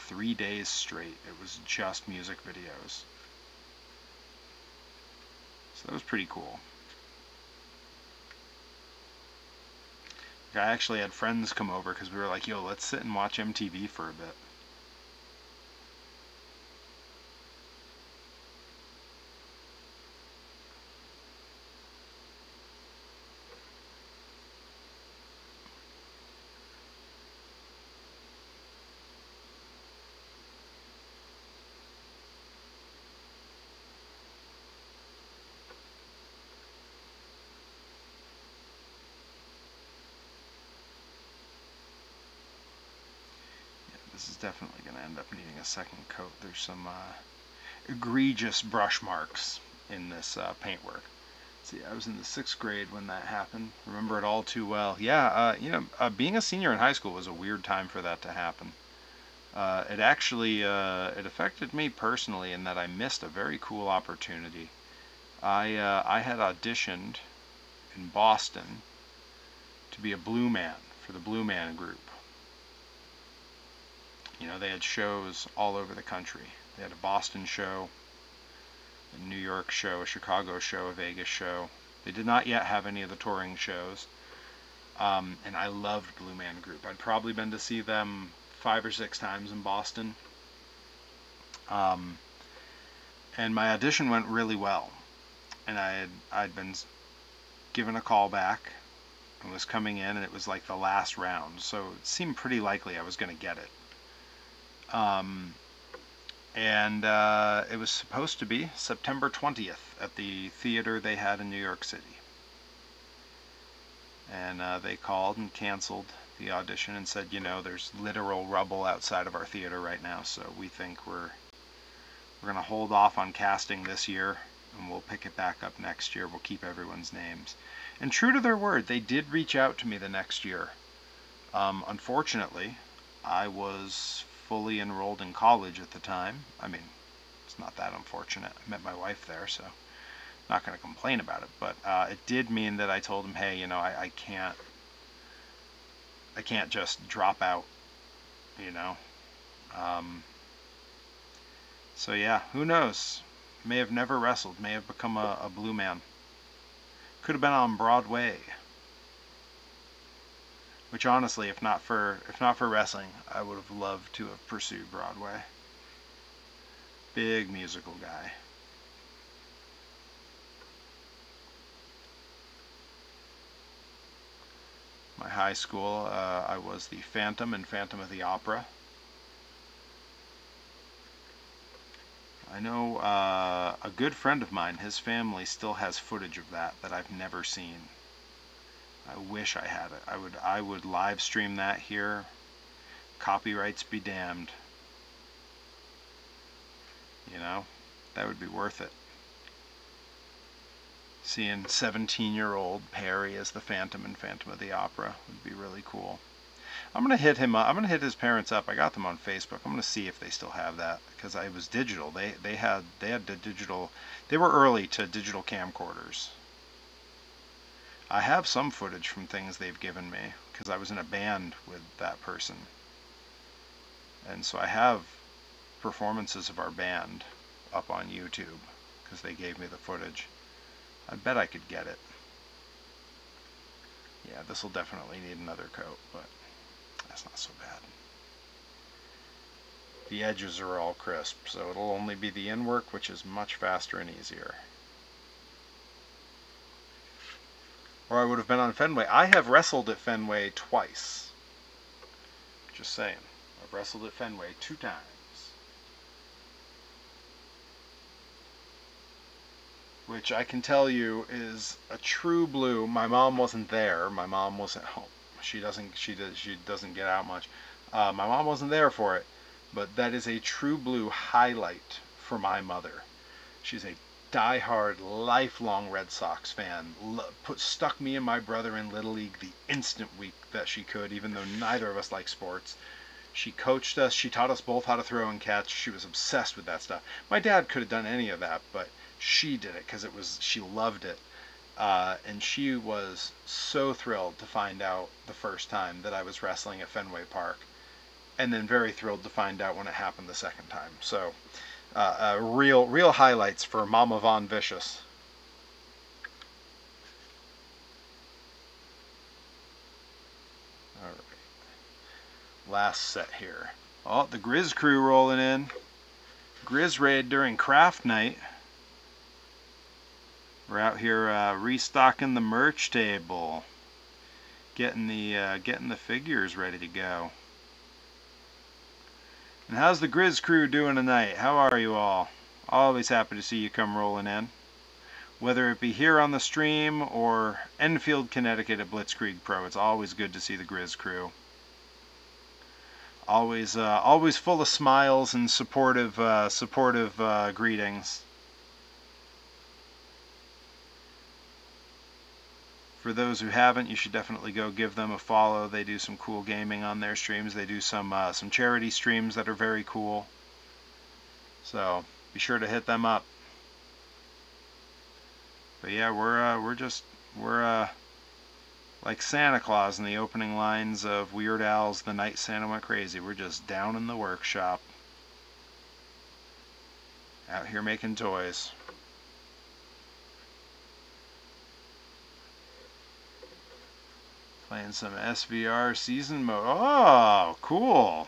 3 days straight. It was just music videos. So that was pretty cool. I actually had friends come over because we were like, yo, let's sit and watch MTV for a bit. This is definitely going to end up needing a second coat. There's some egregious brush marks in this paintwork. See, I was in the 6th grade when that happened. Remember it all too well. Yeah, you know, being a senior in high school was a weird time for that to happen. It actually it affected me personally in that I missed a very cool opportunity. I had auditioned in Boston to be a Blue Man for the Blue Man Group. You know, they had shows all over the country. They had a Boston show, a New York show, a Chicago show, a Vegas show. They did not yet have any of the touring shows. And I loved Blue Man Group. I'd probably been to see them 5 or 6 times in Boston. And my audition went really well. And I'd been given a call back and was coming in, and it was like the last round. So it seemed pretty likely I was going to get it. It was supposed to be September 20th at the theater they had in New York City. And they called and canceled the audition and said, you know, there's literal rubble outside of our theater right now, so we think we're going to hold off on casting this year, and we'll pick it back up next year. We'll keep everyone's names. And true to their word, they did reach out to me the next year. Unfortunately, I was fully enrolled in college at the time. I mean, it's not that unfortunate. I met my wife there, so not going to complain about it. But it did mean that I told them, hey, you know, I can't just drop out, you know. So yeah, who knows? May have never wrestled. May have become a blue man. Could have been on Broadway. Which honestly, if not for wrestling, I would have loved to have pursued Broadway. Big musical guy. My high school, I was the Phantom in Phantom of the Opera. I know a good friend of mine, his family still has footage of that I've never seen. I wish I had it. I would live stream that here. Copyrights be damned. You know, that would be worth it. Seeing 17-year-old Perry as the Phantom in Phantom of the Opera would be really cool. I'm gonna hit him up. I'm gonna hit his parents up. I got them on Facebook. I'm gonna see if they still have that, because it was digital. They had the digital. They were early to digital camcorders. I have some footage from things they've given me, because I was in a band with that person. And so I have performances of our band up on YouTube, because they gave me the footage. I bet I could get it. Yeah, this will definitely need another coat, but that's not so bad. The edges are all crisp, so it'll only be the inwork, which is much faster and easier. Or I would have been on Fenway. I have wrestled at Fenway twice. Just saying. I've wrestled at Fenway 2 times. Which I can tell you is a true blue. My mom wasn't there. My mom wasn't home. She doesn't get out much. My mom wasn't there for it, but that is a true blue highlight for my mother. She's a diehard, lifelong Red Sox fan. Stuck me and my brother in Little League the instant that she could, even though neither of us like sports. She coached us. She taught us both how to throw and catch. She was obsessed with that stuff. My dad could have done any of that, but she did it because she loved it. And she was so thrilled to find out the first time that I was wrestling at Fenway Park, and then very thrilled to find out when it happened the second time. So real highlights for Mama Von Vicious. All right, last set here. Oh, the Grizz crew rolling in. Grizz raid during craft night. We're out here restocking the merch table, getting the figures ready to go. And how's the Grizz crew doing tonight? How are you all? Always happy to see you come rolling in, whether it be here on the stream or Enfield, Connecticut at Blitzkrieg Pro. It's always good to see the Grizz crew. Always full of smiles and supportive greetings. For those who haven't, you should definitely go give them a follow. They do some cool gaming on their streams. They do some charity streams that are very cool. So be sure to hit them up. But yeah, we're like Santa Claus in the opening lines of Weird Al's The Night Santa Went Crazy. We're just down in the workshop, out here making toys. Playing some SVR season mode. Oh, cool.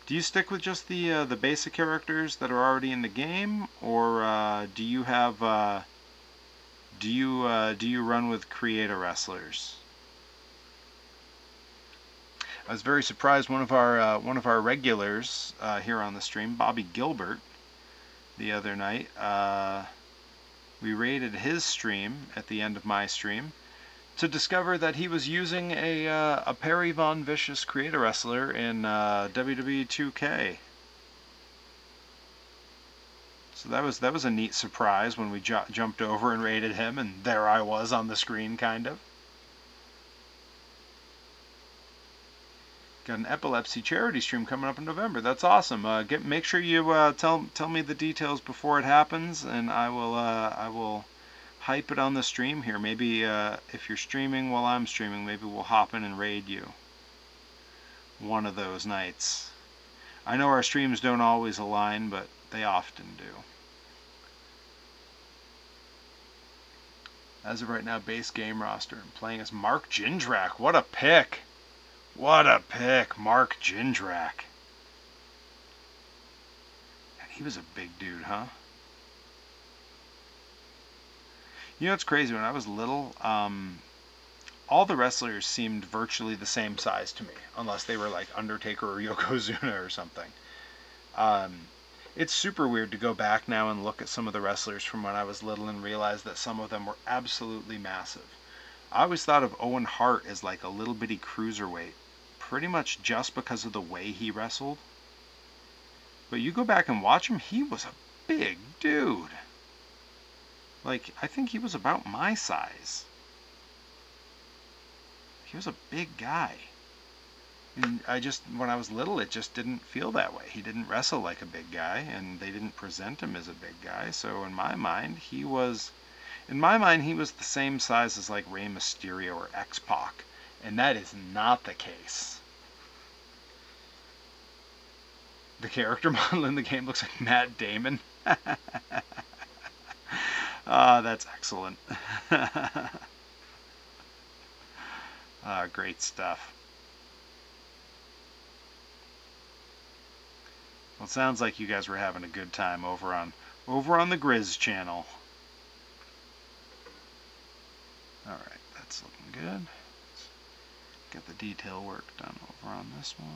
Do you stick with just the basic characters that are already in the game, or do you have do you run with creator wrestlers? I was very surprised. One of our regulars here on the stream, Bobby Gilbert, the other night, we raided his stream at the end of my stream. to discover that he was using a Perry Von Vicious Creator Wrestler in WWE 2K. So that was a neat surprise when we jumped over and raided him, and there I was on the screen, kind of. Got an epilepsy charity stream coming up in November. That's awesome. Make sure you tell me the details before it happens, and I will hype it on the stream here. Maybe if you're streaming while I'm streaming, maybe we'll hop in and raid you one of those nights. I know our streams don't always align, but they often do. As of right now, base game roster. I'm playing as Mark Jindrak. What a pick! What a pick, Mark Jindrak. And he was a big dude, huh? You know, it's crazy. When I was little, all the wrestlers seemed virtually the same size to me, unless they were like Undertaker or Yokozuna or something. It's super weird to go back now and look at some of the wrestlers from when I was little and realize that some of them were absolutely massive. I always thought of Owen Hart as like a little bitty cruiserweight, pretty much just because of the way he wrestled. But you go back and watch him, he was a big dude. Like, I think he was about my size. He was a big guy. And when I was little, it just didn't feel that way. He didn't wrestle like a big guy, and they didn't present him as a big guy. So in my mind, he was the same size as like Rey Mysterio or X-Pac. And that is not the case. The character model in the game looks like Matt Damon. That's excellent. Great stuff. Well, it sounds like you guys were having a good time over on the Grizz channel. Alright, that's looking good. Let's get the detail work done over on this one.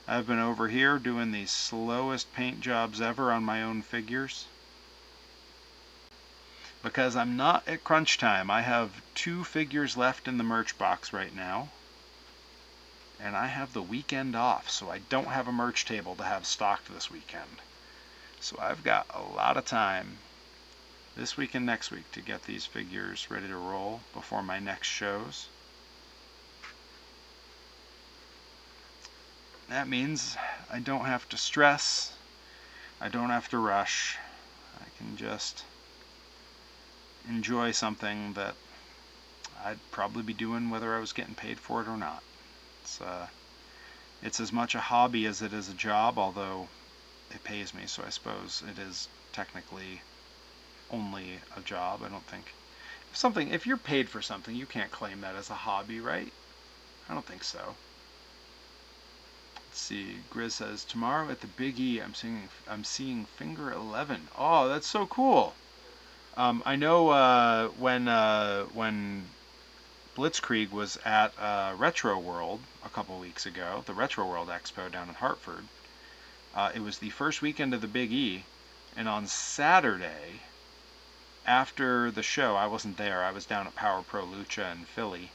I've been over here doing the slowest paint jobs ever on my own figures. Because I'm not at crunch time. I have 2 figures left in the merch box right now. And I have the weekend off, so I don't have a merch table to have stocked this weekend. So I've got a lot of time this week and next week to get these figures ready to roll before my next shows. That means I don't have to stress, I don't have to rush, I can just enjoy something that I'd probably be doing whether I was getting paid for it or not. It's as much a hobby as it is a job, although it pays me, so I suppose it is technically only a job. I don't think if you're paid for something, you can't claim that as a hobby, right? I don't think so. Let's see. Grizz says tomorrow at the Big E, I'm seeing Finger 11. Oh, that's so cool. I know when Blitzkrieg was at Retro World a couple weeks ago, the Retro World Expo down in Hartford. It was the first weekend of the Big E, and on Saturday, after the show, I wasn't there, I was down at Power Pro Lucha in Philly.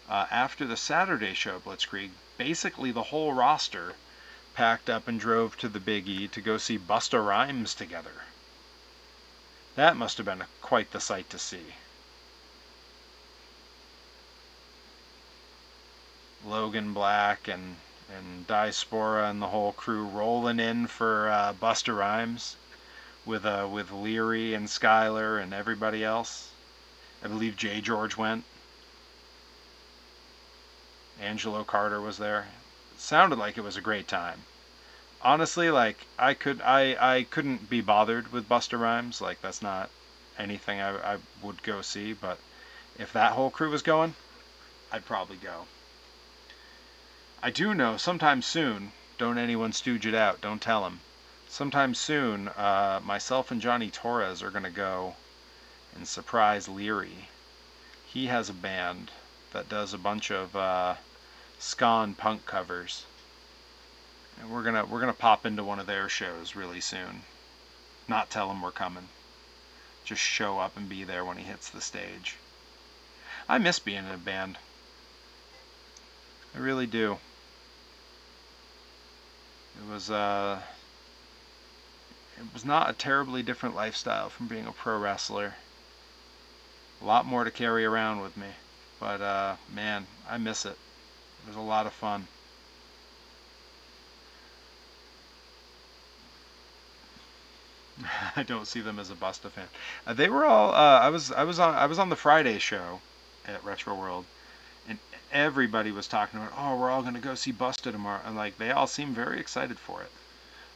After the Saturday show at Blitzkrieg, basically the whole roster packed up and drove to the Big E to go see Busta Rhymes together. That must have been quite the sight to see. Logan Black and Diaspora and the whole crew rolling in for Busta Rhymes with Leary and Skyler and everybody else. I believe J. George went. Angelo Carter was there. It sounded like it was a great time. Honestly, like I couldn't be bothered with Busta Rhymes. Like that's not anything I would go see. But if that whole crew was going, I'd probably go. I do know sometime soon, don't anyone stooge it out, don't tell him. Sometime soon, myself and Johnny Torres are going to go and surprise Leary. He has a band that does a bunch of ska and punk covers. And we're gonna pop into one of their shows really soon. Not tell him we're coming. just show up and be there when he hits the stage. I miss being in a band. I really do. It was not a terribly different lifestyle from being a pro wrestler. A lot more to carry around with me, but man, I miss it. It was a lot of fun. I don't see them as a Busta fan. They were all. I was on the Friday show at Retro World, and everybody was talking about, oh, we're all going to go see Busta tomorrow, and like they all seemed very excited for it.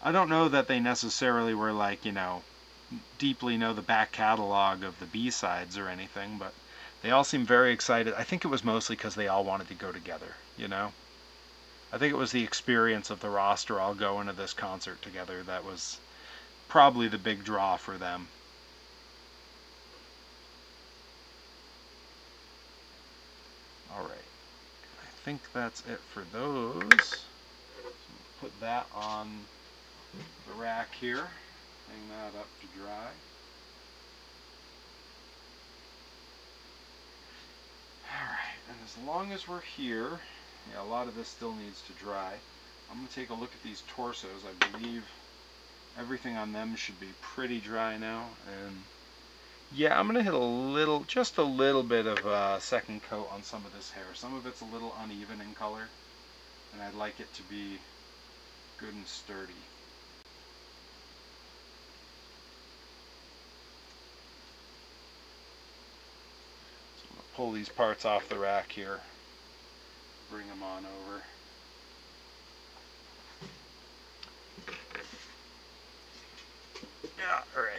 I don't know that they necessarily were like, you know, deeply know the back catalog of the B-sides or anything, but they all seemed very excited. I think it was mostly because they all wanted to go together, you know. I think it was the experience of the roster all going to this concert together that was probably the big draw for them. All right, I think that's it for those. So put that on the rack here, hang that up to dry. Alright, and as long as we're here, yeah, a lot of this still needs to dry. I'm going to take a look at these torsos. I believe everything on them should be pretty dry now, and yeah, I'm going to hit a little, just a little bit of a second coat on some of this hair. Some of it's a little uneven in color, and I'd like it to be good and sturdy. So I'm going to pull these parts off the rack here, bring them on over. Yeah, alright.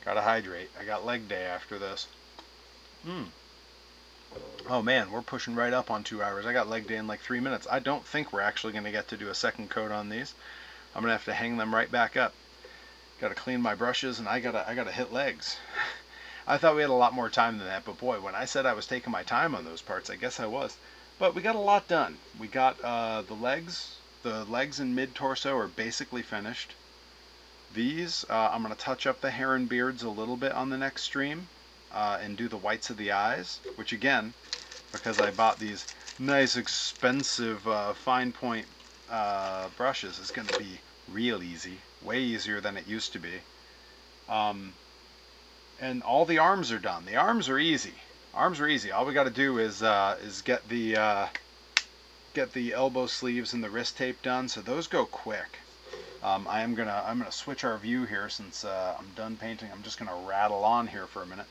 Gotta hydrate. I got leg day after this. Oh man, we're pushing right up on 2 hours. I got leg day in like 3 minutes. I don't think we're actually going to get to do a second coat on these. I'm going to have to hang them right back up. Gotta clean my brushes, and I gotta hit legs. I thought we had a lot more time than that, but boy, when I said I was taking my time on those parts, I guess I was. But we got a lot done. We got the legs and mid-torso are basically finished. These, I'm going to touch up the hair and beards a little bit on the next stream and do the whites of the eyes, which again, because I bought these nice expensive fine point brushes, is going to be real easy, way easier than it used to be. And all the arms are done. The arms are easy. Arms are easy. All we got to do is get the elbow sleeves and the wrist tape done, so those go quick. I'm gonna switch our view here since I'm done painting. I'm just gonna rattle on here for a minute.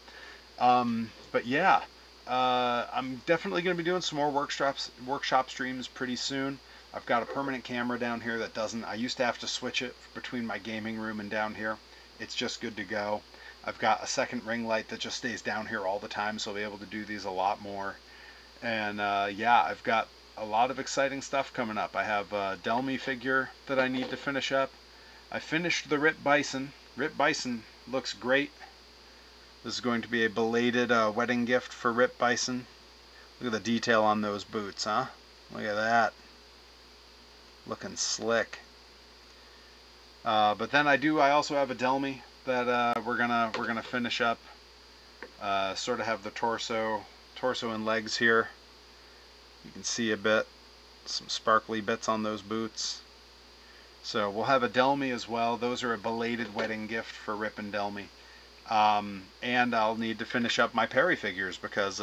But yeah, I'm definitely gonna be doing some more workshop streams pretty soon. I've got a permanent camera down here that doesn't. I used to have to switch it between my gaming room and down here. It's just good to go. I've got a second ring light that just stays down here all the time, so I'll be able to do these a lot more. And yeah, I've got a lot of exciting stuff coming up. I have a Delmy figure that I need to finish up. I finished the Rip Bison. Rip Bison looks great. This is going to be a belated wedding gift for Rip Bison. Look at the detail on those boots, huh? Look at that. Looking slick. But then I also have a Delmy that we're gonna finish up. Sort of have the torso and legs here. You can see a bit, some sparkly bits on those boots. So we'll have a Delmy as well. Those are a belated wedding gift for Rip and Delmy. And I'll need to finish up my Perry figures because,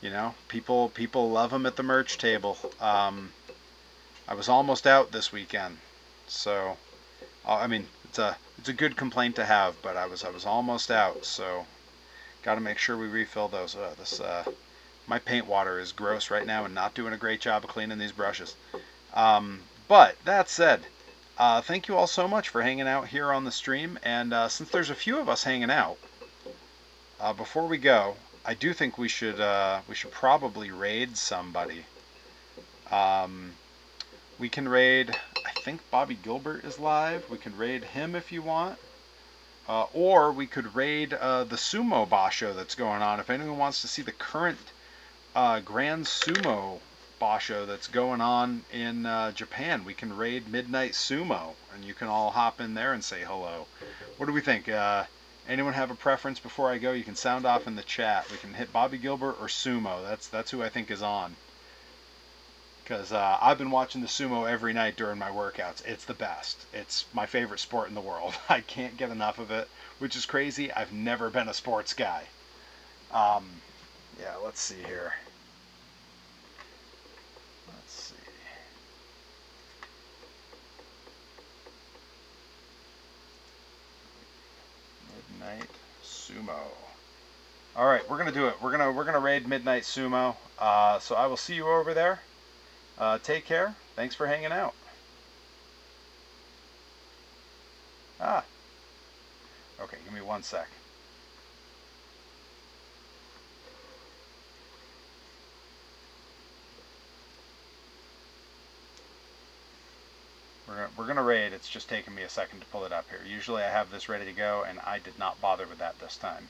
you know, people love them at the merch table. I was almost out this weekend, so I mean it's a good complaint to have, but I was almost out, so got to make sure we refill those. My paint water is gross right now and not doing a great job of cleaning these brushes. But that said, thank you all so much for hanging out here on the stream. And since there's a few of us hanging out, before we go, I do think we should probably raid somebody. We can raid, I think Bobby Gilbert is live. We can raid him if you want. Or we could raid the Sumo Basho that's going on. If anyone wants to see the current Grand Sumo basho that's going on in Japan. We can raid Midnight Sumo, and you can all hop in there and say hello. What do we think? Anyone have a preference before I go? You can sound off in the chat. We can hit Bobby Gilbert or Sumo. That's who I think is on. Because I've been watching the sumo every night during my workouts. It's the best. It's my favorite sport in the world. I can't get enough of it, which is crazy. I've never been a sports guy. Yeah, let's see here. Let's see. Midnight Sumo. All right, we're gonna do it. We're gonna raid Midnight Sumo. So I will see you over there. Take care. Thanks for hanging out. Okay, give me 1 sec. We're gonna raid. It's just taking me a second to pull it up here. Usually I have this ready to go, and I did not bother with that this time.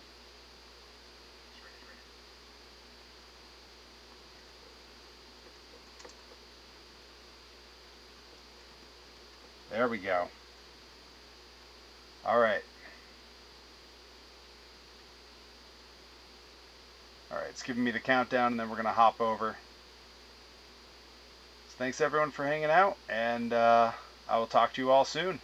There we go. All right. All right, it's giving me the countdown, and then we're gonna hop over. So thanks everyone for hanging out, and I will talk to you all soon.